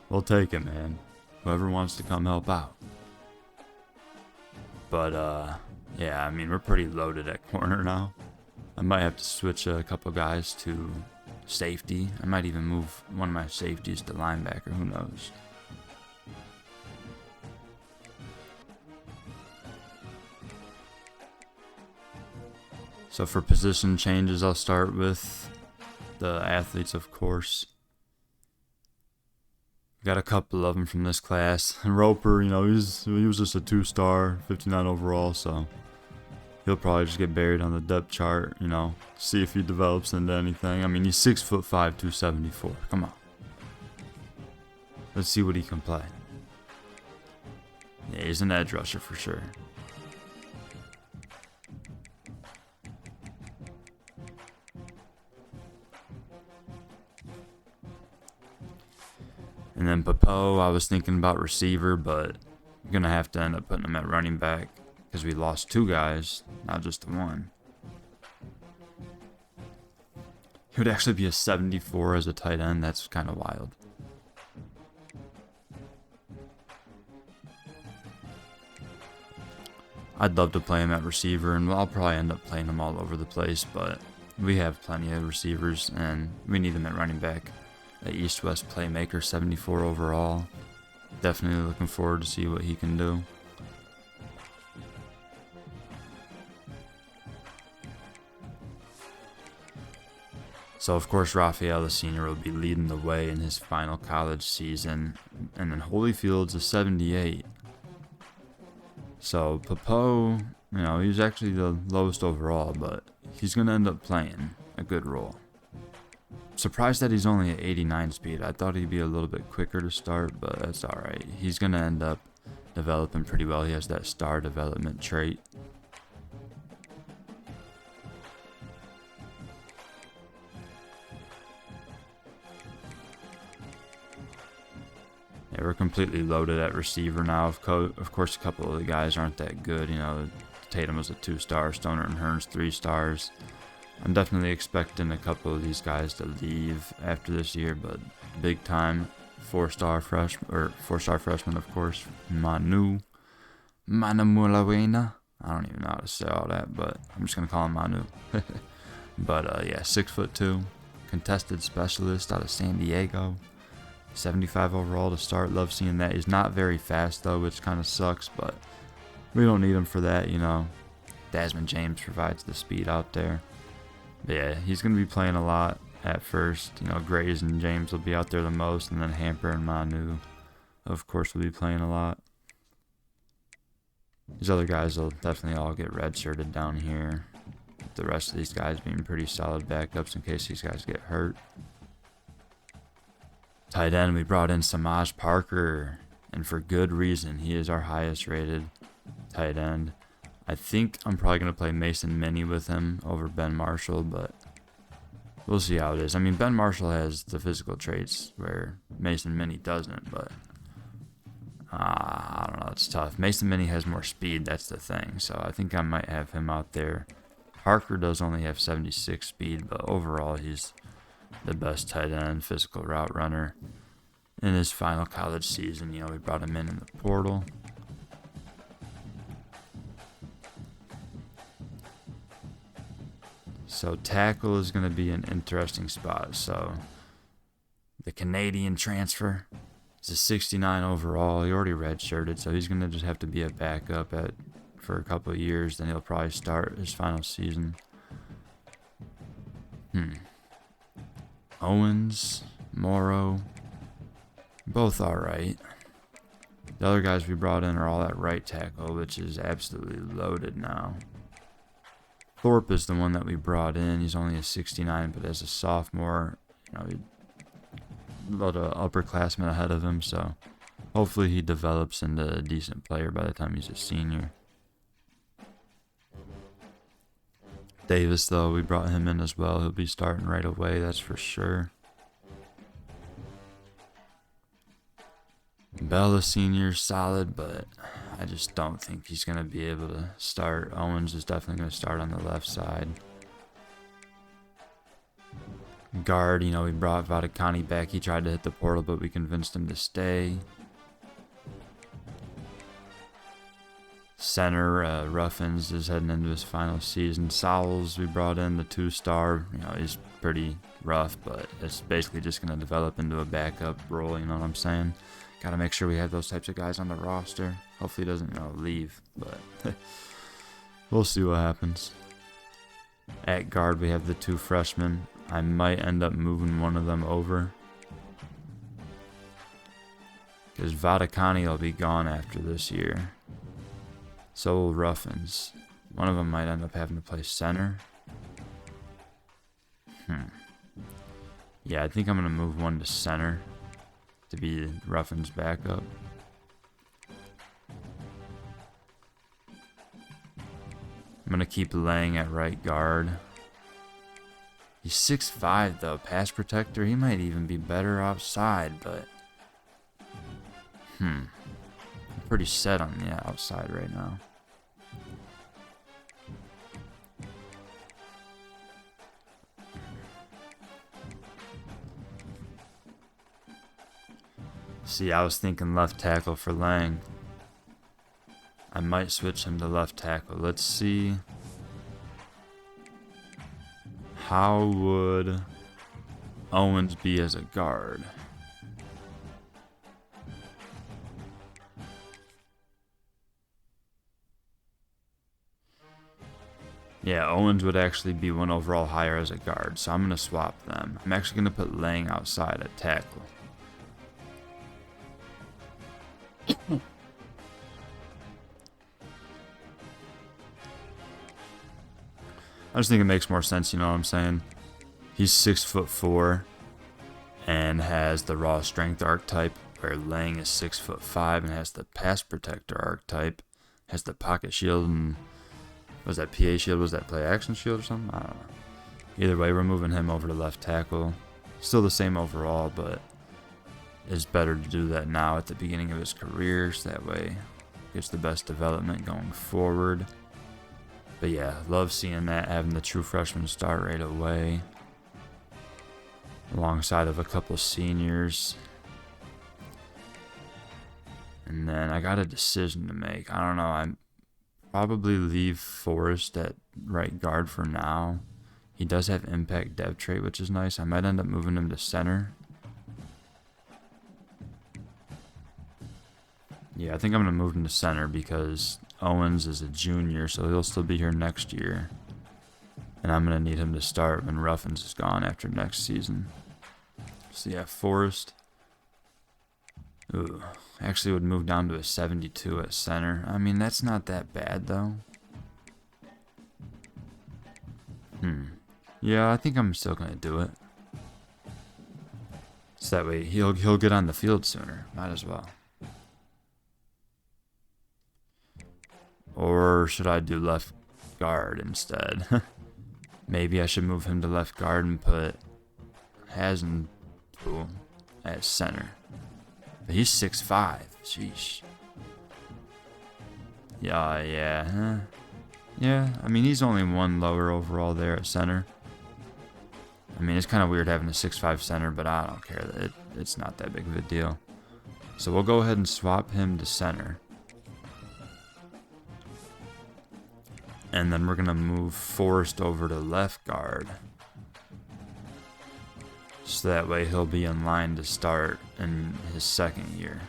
We'll take it, man. Whoever wants to come help out. But, yeah, I mean, we're pretty loaded at corner now. I might have to switch a couple guys to safety. I might even move one of my safeties to linebacker. Who knows? So for position changes, I'll start with the athletes, of course. Got a couple of them from this class. Roper, you know, he was just a 2-star, 59 overall, so he'll probably just get buried on the depth chart, you know, see if he develops into anything. I mean, he's 6'5", 274. Come on. Let's see what he can play. Yeah, he's an edge rusher for sure. And then Popo, I was thinking about receiver, but I'm going to have to end up putting him at running back because we lost 2 guys, not just the one. He would actually be a 74 as a tight end. That's kind of wild. I'd love to play him at receiver, and I'll probably end up playing him all over the place, but we have plenty of receivers, and we need him at running back. The East-West playmaker, 74 overall. Definitely looking forward to see what he can do. So, of course, Raphael, the senior, will be leading the way in his final college season. And then Holyfield's a 78. So Popo, you know, he was actually the lowest overall, but he's going to end up playing a good role. Surprised that he's only at 89 speed. I thought he'd be a little bit quicker to start, but that's alright. He's going to end up developing pretty well. He has that star development trait. Yeah, we're completely loaded at receiver now. Of course, a couple of the guys aren't that good. You know, Tatum was a 2-star, Stoner and Hearns 3 stars. I'm definitely expecting a couple of these guys to leave after this year, but big time 4-star freshman, of course, Manu Mulawena. I don't even know how to say all that, but I'm just gonna call him Manu. But yeah, 6'2", contested specialist out of San Diego. 75 overall to start. Love seeing that. He's not very fast though, which kind of sucks, but we don't need him for that, you know. Desmond James provides the speed out there. But yeah, he's going to be playing a lot at first. You know, Grays and James will be out there the most, and then Hamper and Manu, of course, will be playing a lot. These other guys will definitely all get redshirted down here. The rest of these guys being pretty solid backups in case these guys get hurt. Tight end, we brought in Samaj Parker, and for good reason. He is our highest rated tight end. I think I'm probably going to play Mason Minnie with him over Ben Marshall, but we'll see how it is. I mean, Ben Marshall has the physical traits where Mason Minnie doesn't, but I don't know. It's tough. Mason Minnie has more speed. That's the thing, so I think I might have him out there. Parker does only have 76 speed, but overall he's the best tight end, physical route runner. In his final college season, you know, we brought him in the portal. So tackle is going to be an interesting spot. So the Canadian transfer is a 69 overall. He already redshirted, so he's going to just have to be a backup for a couple of years. Then he'll probably start his final season. Owens, Morrow, both alright. The other guys we brought in are all at right tackle, which is absolutely loaded now. Thorpe is the one that we brought in. He's only a 69, but as a sophomore, you know, a lot of upperclassmen ahead of him, so hopefully he develops into a decent player by the time he's a senior. Davis, though, we brought him in as well. He'll be starting right away, that's for sure. Bella Senior, solid, but I just don't think he's going to be able to start. Owens is definitely going to start on the left side. Guard, you know, we brought Vadakani back. He tried to hit the portal, but we convinced him to stay. Center, Ruffins is heading into his final season. Sowles, we brought in the 2-star. You know, he's pretty rough, but it's basically just going to develop into a backup role, you know what I'm saying? Got to make sure we have those types of guys on the roster. Hopefully he doesn't, you know, leave, but we'll see what happens. At guard, we have the 2 freshmen. I might end up moving one of them over, because Vadakani will be gone after this year. So will Ruffins. One of them might end up having to play center. Yeah, I think I'm going to move one to center to be Ruffins' backup. I'm going to keep Lang at right guard. He's 6'5", though, pass protector. He might even be better outside, but I'm pretty set on the outside right now. See, I was thinking left tackle for Lang. I might switch him to left tackle. Let's see. How would Owens be as a guard? Yeah, Owens would actually be 1 overall higher as a guard, so I'm going to swap them. I'm actually going to put Lang outside at tackle. I just think it makes more sense, you know what I'm saying? He's 6'4" and has the raw strength archetype, where Lang is 6'5" and has the pass protector archetype, has the pocket shield, and was that PA shield? Was that play action shield or something? I don't know. Either way, we're moving him over to left tackle. Still the same overall, but it's better to do that now at the beginning of his career, so that way gets the best development going forward. But yeah, love seeing that, having the true freshman start right away, alongside of a couple seniors. And then I got a decision to make. I don't know. I'm probably leave Forrest at right guard for now. He does have impact dev trait, which is nice. I might end up moving him to center. Yeah, I think I'm going to move him to center because Owens is a junior, so he'll still be here next year. And I'm going to need him to start when Ruffins is gone after next season. So yeah, Forrest. Ooh, actually would move down to a 72 at center. I mean, that's not that bad though. Yeah, I think I'm still gonna do it. So that way he'll get on the field sooner. Might as well. Or should I do left guard instead? Maybe I should move him to left guard and put Hazen at center. But he's 6'5". Sheesh. Yeah. Yeah, I mean, he's only one lower overall there at center. I mean, it's kind of weird having a 6'5" center, but I don't care. It's not that big of a deal. So we'll go ahead and swap him to center. And then we're going to move Forrest over to left guard. So that way he'll be in line to start in his second year.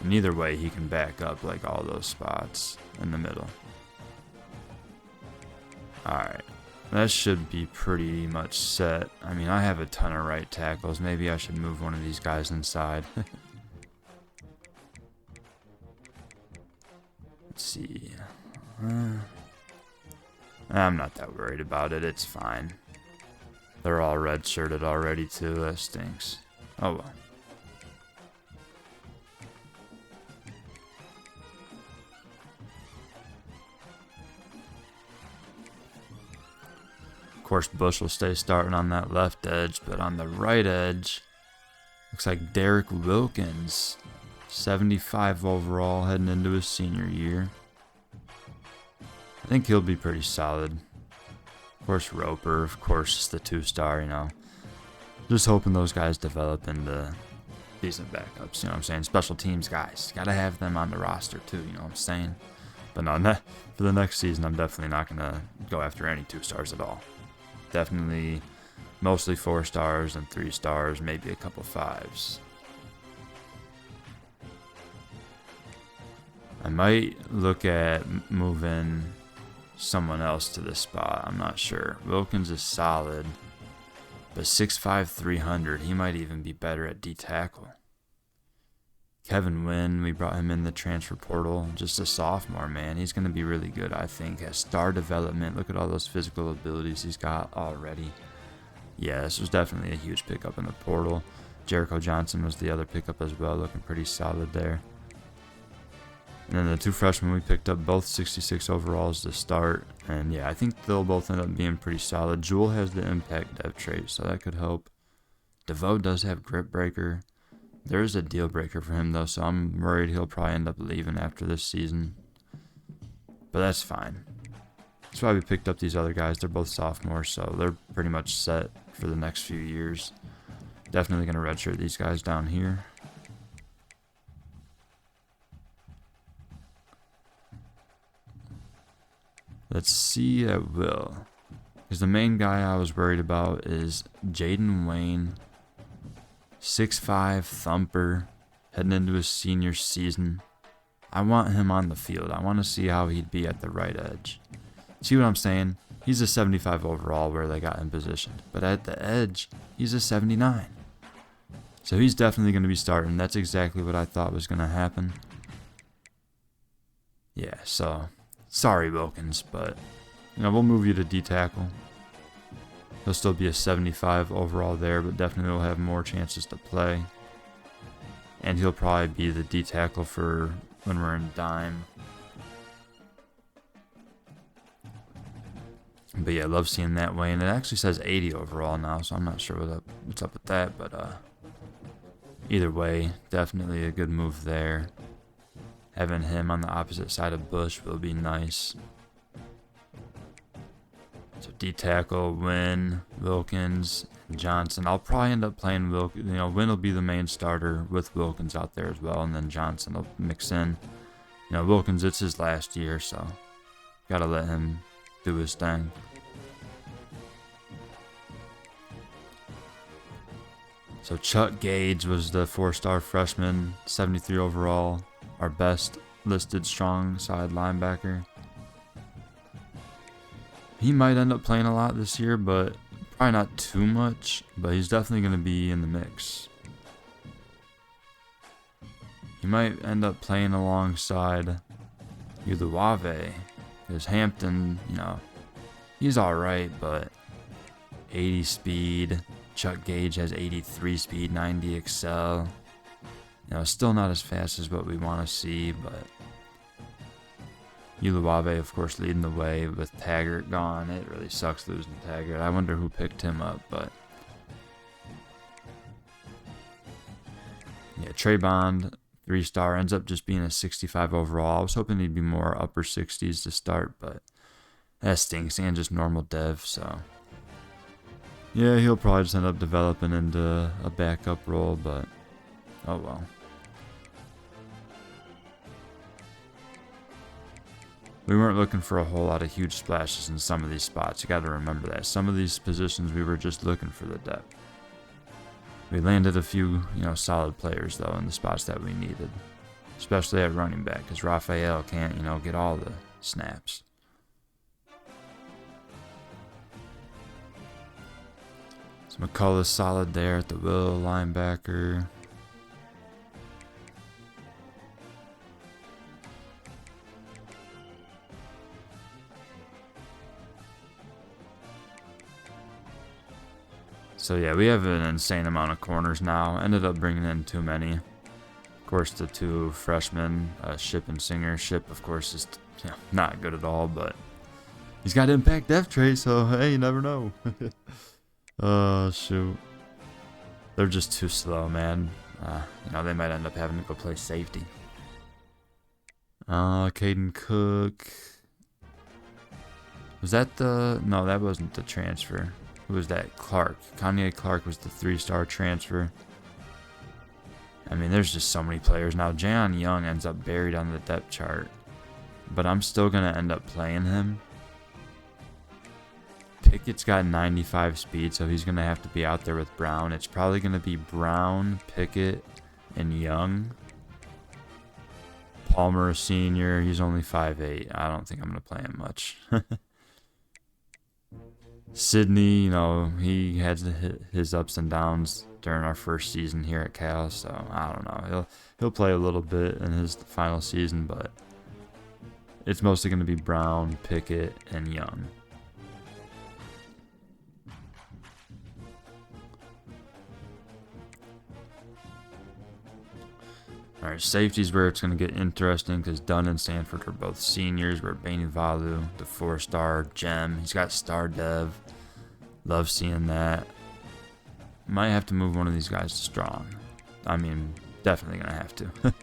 And either way, he can back up like all those spots in the middle. Alright, that should be pretty much set. I mean, I have a ton of right tackles. Maybe I should move one of these guys inside. Let's see. I'm not that worried about it. It's fine. They're all red-shirted already, too. That stinks. Oh, well. Of course, Bush will stay starting on that left edge, but on the right edge, looks like Derek Wilkins, 75 overall, heading into his senior year. I think he'll be pretty solid. Of course, Roper, of course, is the 2-star, you know. Just hoping those guys develop into decent backups, you know what I'm saying? Special teams guys. Gotta have them on the roster, too, you know what I'm saying? But no, for the next season, I'm definitely not gonna go after any 2-stars at all. Definitely mostly 4-stars and 3-stars, maybe a couple 5s. I might look at moving someone else to this spot. I'm not sure. Wilkins is solid, but 6'5", 300. He might even be better at D-tackle. Kevin Wynn, we brought him in the transfer portal. Just a sophomore, man. He's going to be really good, I think. Has star development. Look at all those physical abilities he's got already. Yeah, this was definitely a huge pickup in the portal. Jericho Johnson was the other pickup as well. Looking pretty solid there. And then the 2 freshmen we picked up, both 66 overalls to start. And yeah, I think they'll both end up being pretty solid. Jewel has the impact dev trait, so that could help. DeVoe does have grip breaker. There is a deal breaker for him though, so I'm worried he'll probably end up leaving after this season. But that's fine. That's why we picked up these other guys. They're both sophomores, so they're pretty much set for the next few years. Definitely going to redshirt these guys down here. Let's see at will. Because the main guy I was worried about is Jaden Wayne. 6'5", thumper, heading into his senior season. I want him on the field. I want to see how he'd be at the right edge. See what I'm saying? He's a 75 overall where they got him positioned. But at the edge, he's a 79. So he's definitely going to be starting. That's exactly what I thought was going to happen. Yeah, so sorry, Wilkins, but we'll move you to D tackle. He'll still be a 75 overall there, but definitely will have more chances to play. And he'll probably be the D tackle for when we're in dime. But yeah, I love seeing that way. And it actually says 80 overall now, so I'm not sure what's up with that. But either way, definitely a good move there. Having him on the opposite side of Bush will be nice. So D tackle, Wynn, Wilkins, Johnson. I'll probably end up playing Wilkins. Wynn will be the main starter with Wilkins out there as well, and then Johnson will mix in. Wilkins, it's his last year, so gotta let him do his thing. So Chuck Gage was the 4-star freshman, 73 overall, our best listed strong side linebacker. He might end up playing a lot this year, but probably not too much, but he's definitely going to be in the mix. He might end up playing alongside Uluave, because Hampton, he's alright, but 80 speed. Chuck Gage has 83 speed, 90 excel. Still not as fast as what we want to see, but Uluave, of course, leading the way with Taggart gone. It really sucks losing Taggart. I wonder who picked him up, but yeah, Trey Bond, 3-star, ends up just being a 65 overall. I was hoping he'd be more upper 60s to start, but that stinks. And just normal dev, so yeah, he'll probably just end up developing into a backup role, but oh well. We weren't looking for a whole lot of huge splashes in some of these spots. You got to remember that. Some of these positions we were just looking for the depth. We landed a few, solid players though in the spots that we needed, especially at running back, because Raphael can't, get all the snaps. So McCullough's solid there at the will linebacker. So yeah, we have an insane amount of corners now. Ended up bringing in too many. Of course, the 2 freshmen, Ship and Singer. Ship, of course, is not good at all, but he's got impact depth trait, so hey, you never know. Oh, shoot. They're just too slow, man. They might end up having to go play safety. Caden Cook. Was that no, that wasn't the transfer. Who was that? Clark. Kanye Clark was the 3-star transfer. I mean, there's just so many players. Now, Jayon Young ends up buried on the depth chart, but I'm still going to end up playing him. Pickett's got 95 speed, so he's going to have to be out there with Brown. It's probably going to be Brown, Pickett, and Young. Palmer, a senior. He's only 5'8". I don't think I'm going to play him much. Sydney, he had his ups and downs during our first season here at Cal, so I don't know. He'll play a little bit in his final season, but it's mostly going to be Brown, Pickett, and Young. Alright, safety's where it's going to get interesting because Dunn and Sanford are both seniors. We're Bani Valu, the 4-star gem. He's got star dev. Love seeing that. Might have to move one of these guys to strong. I mean, definitely going to have to.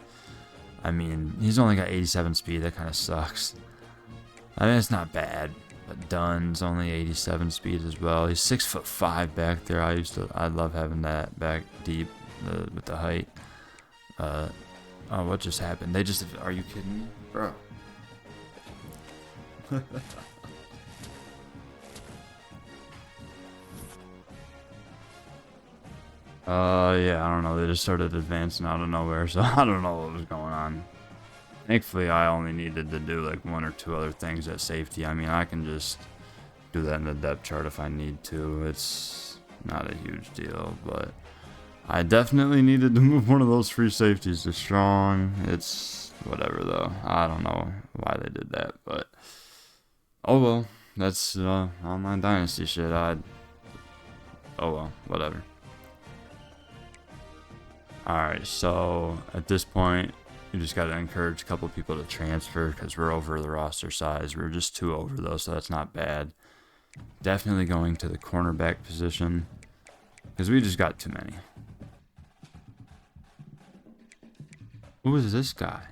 I mean, he's only got 87 speed. That kind of sucks. I mean, it's not bad. But Dunn's only 87 speed as well. He's 6'5" back there. I love having that back deep with the height. Oh, what just happened? Are you kidding me? Bro. Yeah, I don't know. They just started advancing out of nowhere, so I don't know what was going on. Thankfully, I only needed to do like 1 or 2 other things at safety. I mean, I can just do that in the depth chart if I need to. It's not a huge deal, but I definitely needed to move one of those free safeties to strong. It's whatever, though. I don't know why they did that, but oh well. That's online Dynasty shit. Oh well, whatever. Alright, so at this point, you just got to encourage a couple people to transfer because we're over the roster size. We're just 2 over though, so that's not bad. Definitely going to the cornerback position because we just got too many. Who is this guy?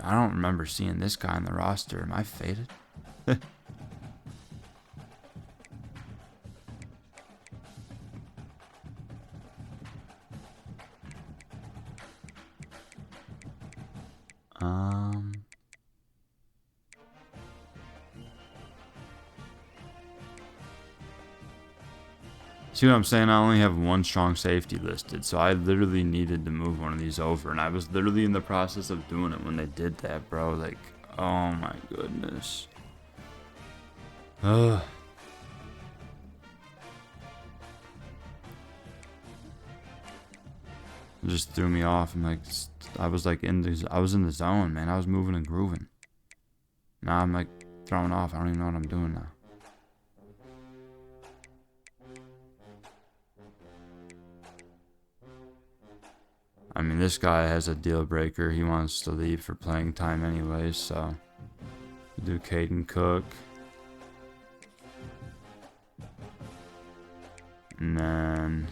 I don't remember seeing this guy on the roster. Am I faded? See what I'm saying? I only have 1 strong safety listed, so I literally needed to move one of these over, and I was literally in the process of doing it when they did that, bro. Like, oh my goodness. Ugh. It just threw me off. I'm like, I was in the zone, man. I was moving and grooving. Now I'm like thrown off. I don't even know what I'm doing now. I mean, this guy has a deal breaker. He wants to leave for playing time anyway, so we'll do Caden Cook. And then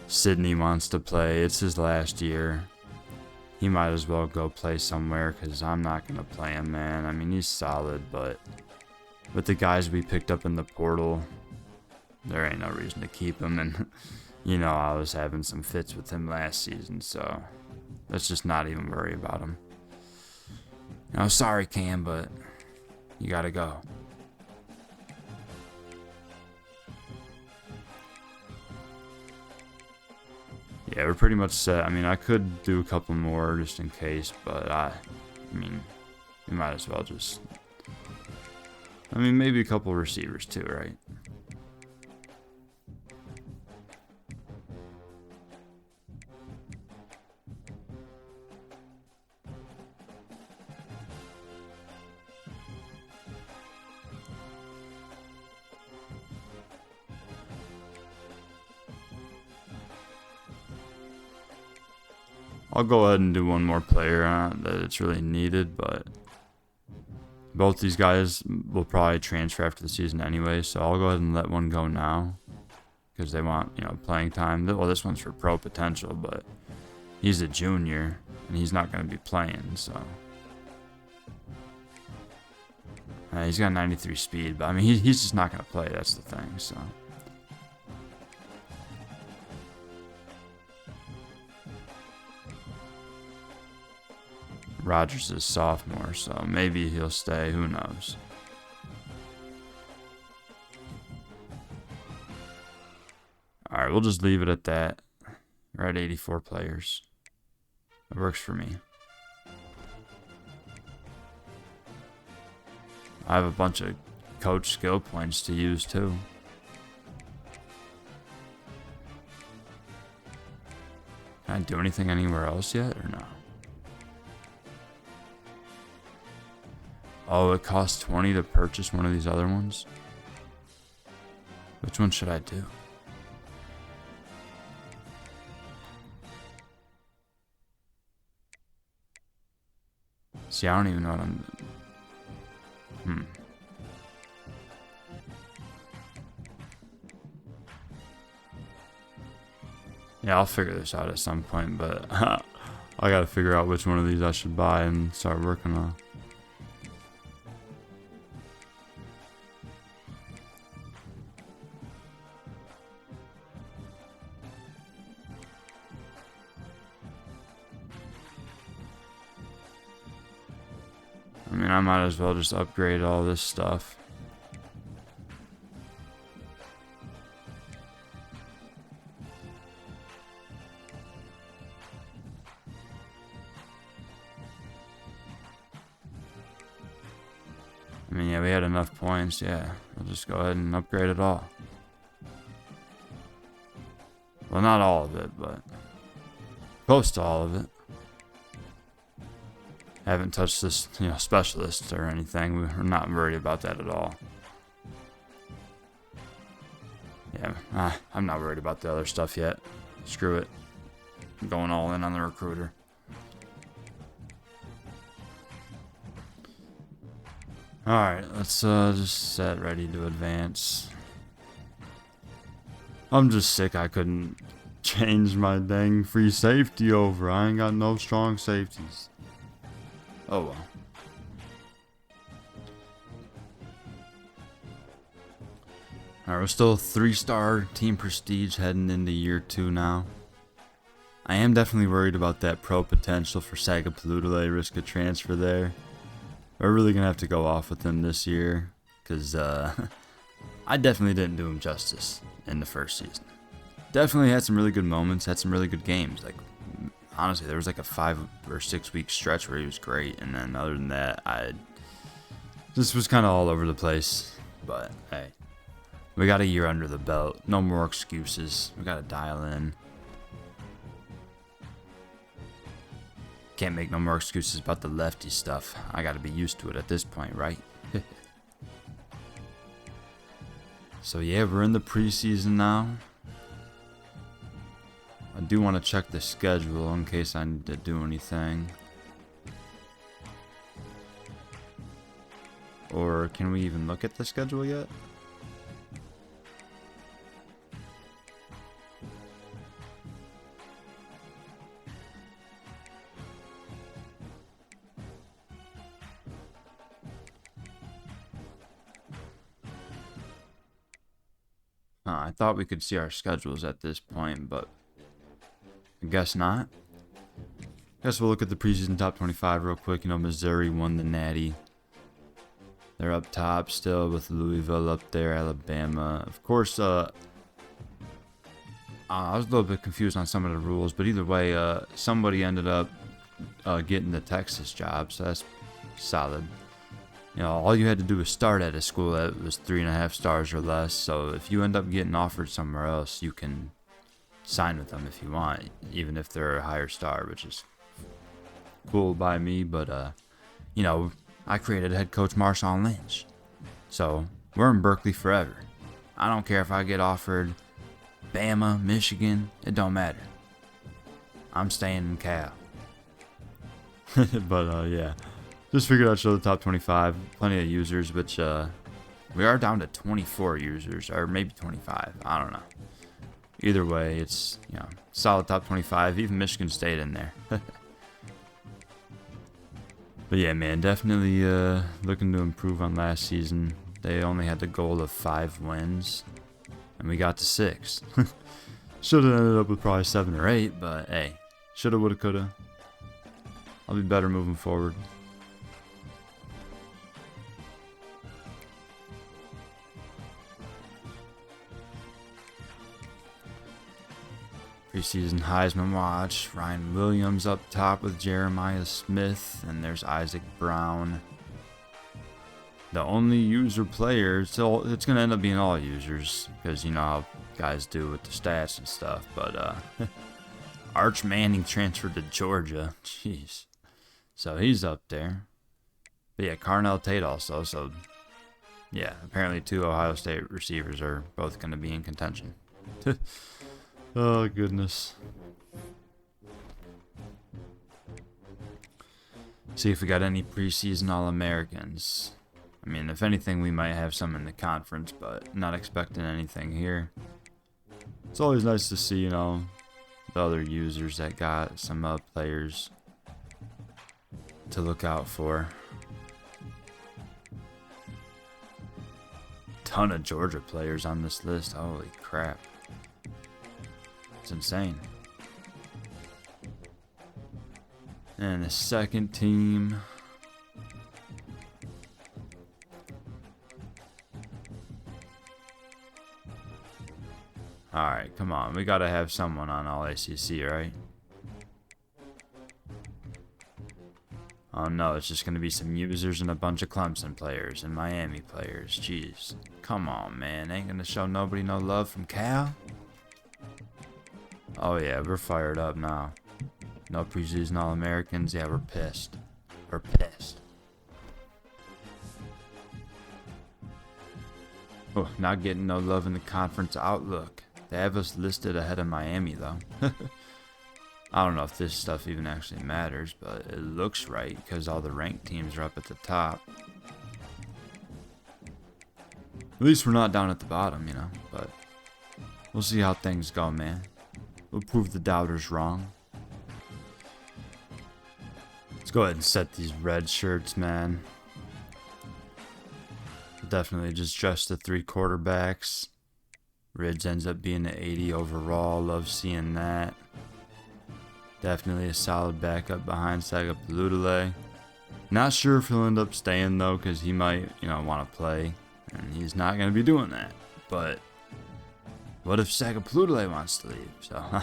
Sydney wants to play. It's his last year. He might as well go play somewhere because I'm not going to play him, man. I mean, he's solid, but with the guys we picked up in the portal, there ain't no reason to keep him. And, you know, I was having some fits with him last season, so let's just not even worry about him. No, sorry, Cam, but you got to go. Yeah, we're pretty much set. I mean, I could do a couple more just in case, but I mean, we might as well just... I mean, maybe a couple receivers too, right? I'll go ahead and do one more player that it's really needed, but both these guys will probably transfer after the season anyway, so I'll go ahead and let one go now because they want, you know, playing time. Well, this one's for pro potential, but he's a junior and he's not going to be playing, so he's got 93 speed, but I mean, he's just not going to play. That's the thing, so. Rogers is sophomore, so maybe he'll stay. Who knows? Alright, we'll just leave it at that. We're at 84 players. It works for me. I have a bunch of coach skill points to use too. Can I do anything anywhere else yet or no? Oh, it costs 20 to purchase one of these other ones? Which one should I do? See, I don't even know what I'm... Yeah, I'll figure this out at some point, but I gotta figure out which one of these I should buy and start working on. I mean, I might as well just upgrade all this stuff. I mean, yeah, we had enough points. Yeah, we'll just go ahead and upgrade it all. Well, not all of it, but close to all of it. Haven't touched this, specialist or anything. We're not worried about that at all. Yeah, I'm not worried about the other stuff yet. Screw it. I'm going all in on the recruiter. Alright, let's just set ready to advance. I'm just sick I couldn't change my dang free safety over. I ain't got no strong safeties. Oh well. Alright, we're still 3-star team prestige heading into year 2 now. I am definitely worried about that pro potential for Sagapalootalay, risk of transfer there. We're really going to have to go off with him this year, because I definitely didn't do him justice in the first season. Definitely had some really good moments, had some really good games. Like, honestly, there was like a 5 or 6 week stretch where he was great, and then other than that, this was kind of all over the place. But hey, we got a year under the belt. No more excuses. We got to dial in. Can't make no more excuses about the lefty stuff. I got to be used to it at this point, right? So yeah, we're in the preseason now. I do want to check the schedule in case I need to do anything. Or can we even look at the schedule yet? I thought we could see our schedules at this point, but I guess not. Guess we'll look at the preseason top 25 real quick. Missouri won the Natty. They're up top still with Louisville up there, Alabama. Of course, I was a little bit confused on some of the rules, but either way, somebody ended up getting the Texas job, so that's solid. All you had to do was start at a school that was 3.5 stars or less. So if you end up getting offered somewhere else, you can sign with them if you want, even if they're a higher star, which is cool by me. But I created head coach Marshawn Lynch, so we're in Berkeley forever. I don't care if I get offered Bama, Michigan, it don't matter. I'm staying in Cal. But yeah. Just figured I'd show the top 25. Plenty of users, which we are down to 24 users, or maybe 25. I don't know. Either way, it's solid top 25. Even Michigan State in there. But yeah, man, definitely looking to improve on last season. They only had the goal of 5 wins, and we got to 6. Should have ended up with probably 7 or 8, but hey, shoulda, woulda, coulda. I'll be better moving forward. Preseason Heisman watch. Ryan Williams up top with Jeremiah Smith, and there's Isaac Brown. The only user player, so it's going to end up being all users, because you know how guys do with the stats and stuff, but Arch Manning transferred to Georgia. Jeez. So he's up there. But yeah, Carnell Tate also, so yeah, apparently 2 Ohio State receivers are both going to be in contention. Oh, goodness. See if we got any preseason All-Americans. I mean, if anything, we might have some in the conference, but not expecting anything here. It's always nice to see, the other users that got some players to look out for. Ton of Georgia players on this list. Holy crap. It's insane. And the second team. Alright, come on. We gotta have someone on All ACC, right? Oh no, it's just gonna be some users and a bunch of Clemson players and Miami players. Jeez. Come on, man. Ain't gonna show nobody no love from Cal? Oh yeah, we're fired up now. No preseason All-Americans. Yeah, we're pissed. Or pissed. Oh, not getting no love in the conference outlook. They have us listed ahead of Miami, though. I don't know if this stuff even actually matters, but it looks right because all the ranked teams are up at the top. At least we're not down at the bottom, you know, but we'll see how things go, man. We'll prove the doubters wrong. Let's go ahead and set these red shirts, man. Definitely just the 3 quarterbacks. Ridge ends up being an 80 overall. Love seeing that. Definitely a solid backup behind Sagapalutale. Not sure if he'll end up staying though, because he might, want to play. And he's not going to be doing that. But what if Sagapalutale wants to leave? So,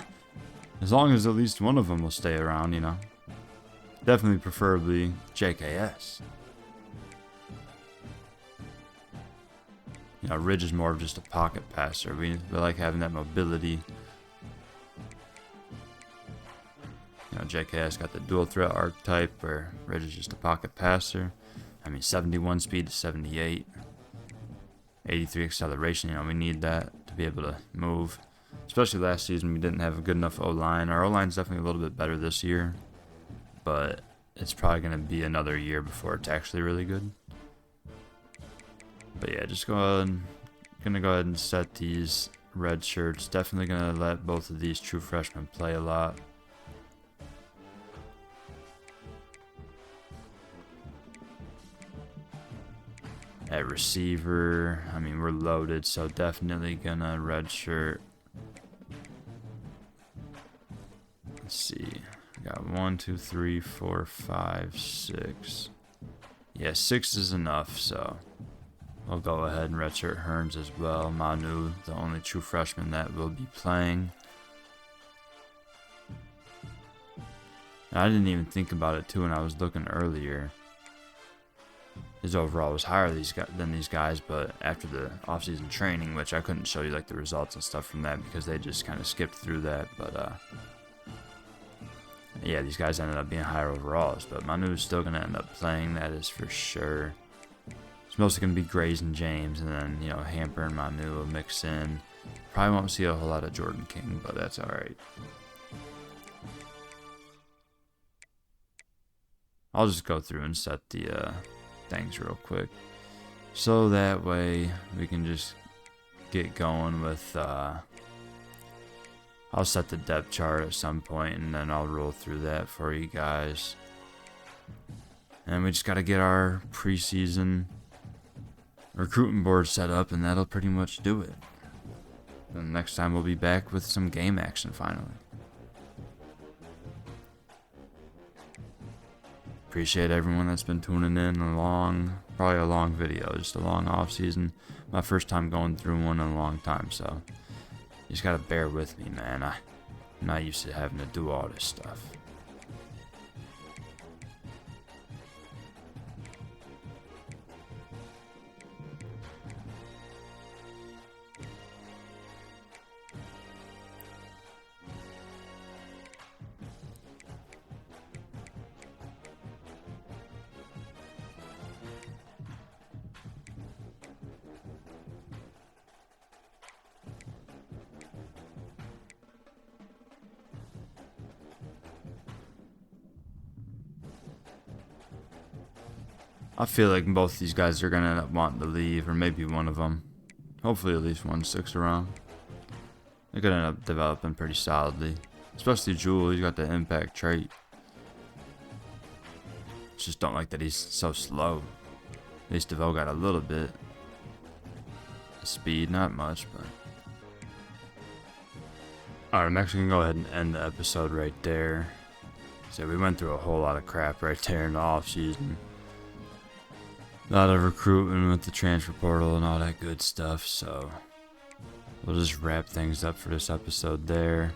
as long as at least one of them will stay around, Definitely preferably JKS. Ridge is more of just a pocket passer. We like having that mobility. JKS got the dual threat archetype where Ridge is just a pocket passer. 71 speed to 78. 83 acceleration. We need that to be able to move. Especially last season, we didn't have a good enough O-line. Our O-line's definitely a little bit better this year. But it's probably going to be another year before it's actually really good. But yeah, just gonna go ahead and set these red shirts. Definitely gonna let both of these true freshmen play a lot. At receiver, we're loaded, so definitely gonna red shirt. Let's see, we got 1, 2, 3, 4, 5, 6. Yeah, 6 is enough, so I'll go ahead and redshirt Hearns as well. Manu, the only true freshman that will be playing. I didn't even think about it too when I was looking earlier. His overall was higher than these guys, but after the offseason training, which I couldn't show you like the results and stuff from that because they just kind of skipped through that. But yeah, these guys ended up being higher overalls. But Manu is still going to end up playing, that is for sure. It's mostly going to be Grays and James, and then, Hamper and Manu will mix in. Probably won't see a whole lot of Jordan King, but that's alright. I'll just go through and set the things real quick. So that way we can just get going with, I'll set the depth chart at some point, and then I'll roll through that for you guys. And we just got to get our preseason recruiting board set up, and that'll pretty much do it. And next time we'll be back with some game action finally. Appreciate everyone that's been tuning in. Probably a long video, just a long off season. My first time going through one in a long time, so you just gotta bear with me, man. I'm not used to having to do all this stuff. I feel like both these guys are going to end up wanting to leave, or maybe one of them. Hopefully at least one sticks around. They're going to end up developing pretty solidly. Especially Jewel, he's got the impact trait. Just don't like that he's so slow. At least DeVoe got a little bit of speed, not much, but... Alright, I'm actually going to go ahead and end the episode right there. So we went through a whole lot of crap right there in the off-season. A lot of recruitment with the transfer portal and all that good stuff, so we'll just wrap things up for this episode there.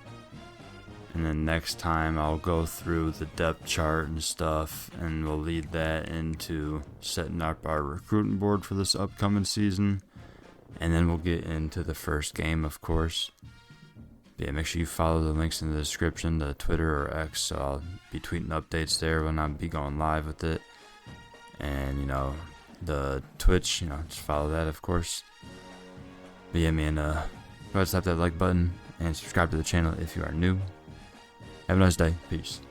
And then next time I'll go through the depth chart and stuff, and we'll lead that into setting up our recruiting board for this upcoming season. And then we'll get into the first game, of course. But yeah, make sure you follow the links in the description, the Twitter or X, so I'll be tweeting updates there when I be going live with it. And, you know, the Twitch, you know, just follow that, of course. But yeah, man, go ahead and slap that like button and subscribe to the channel if you are new. Have a nice day. Peace.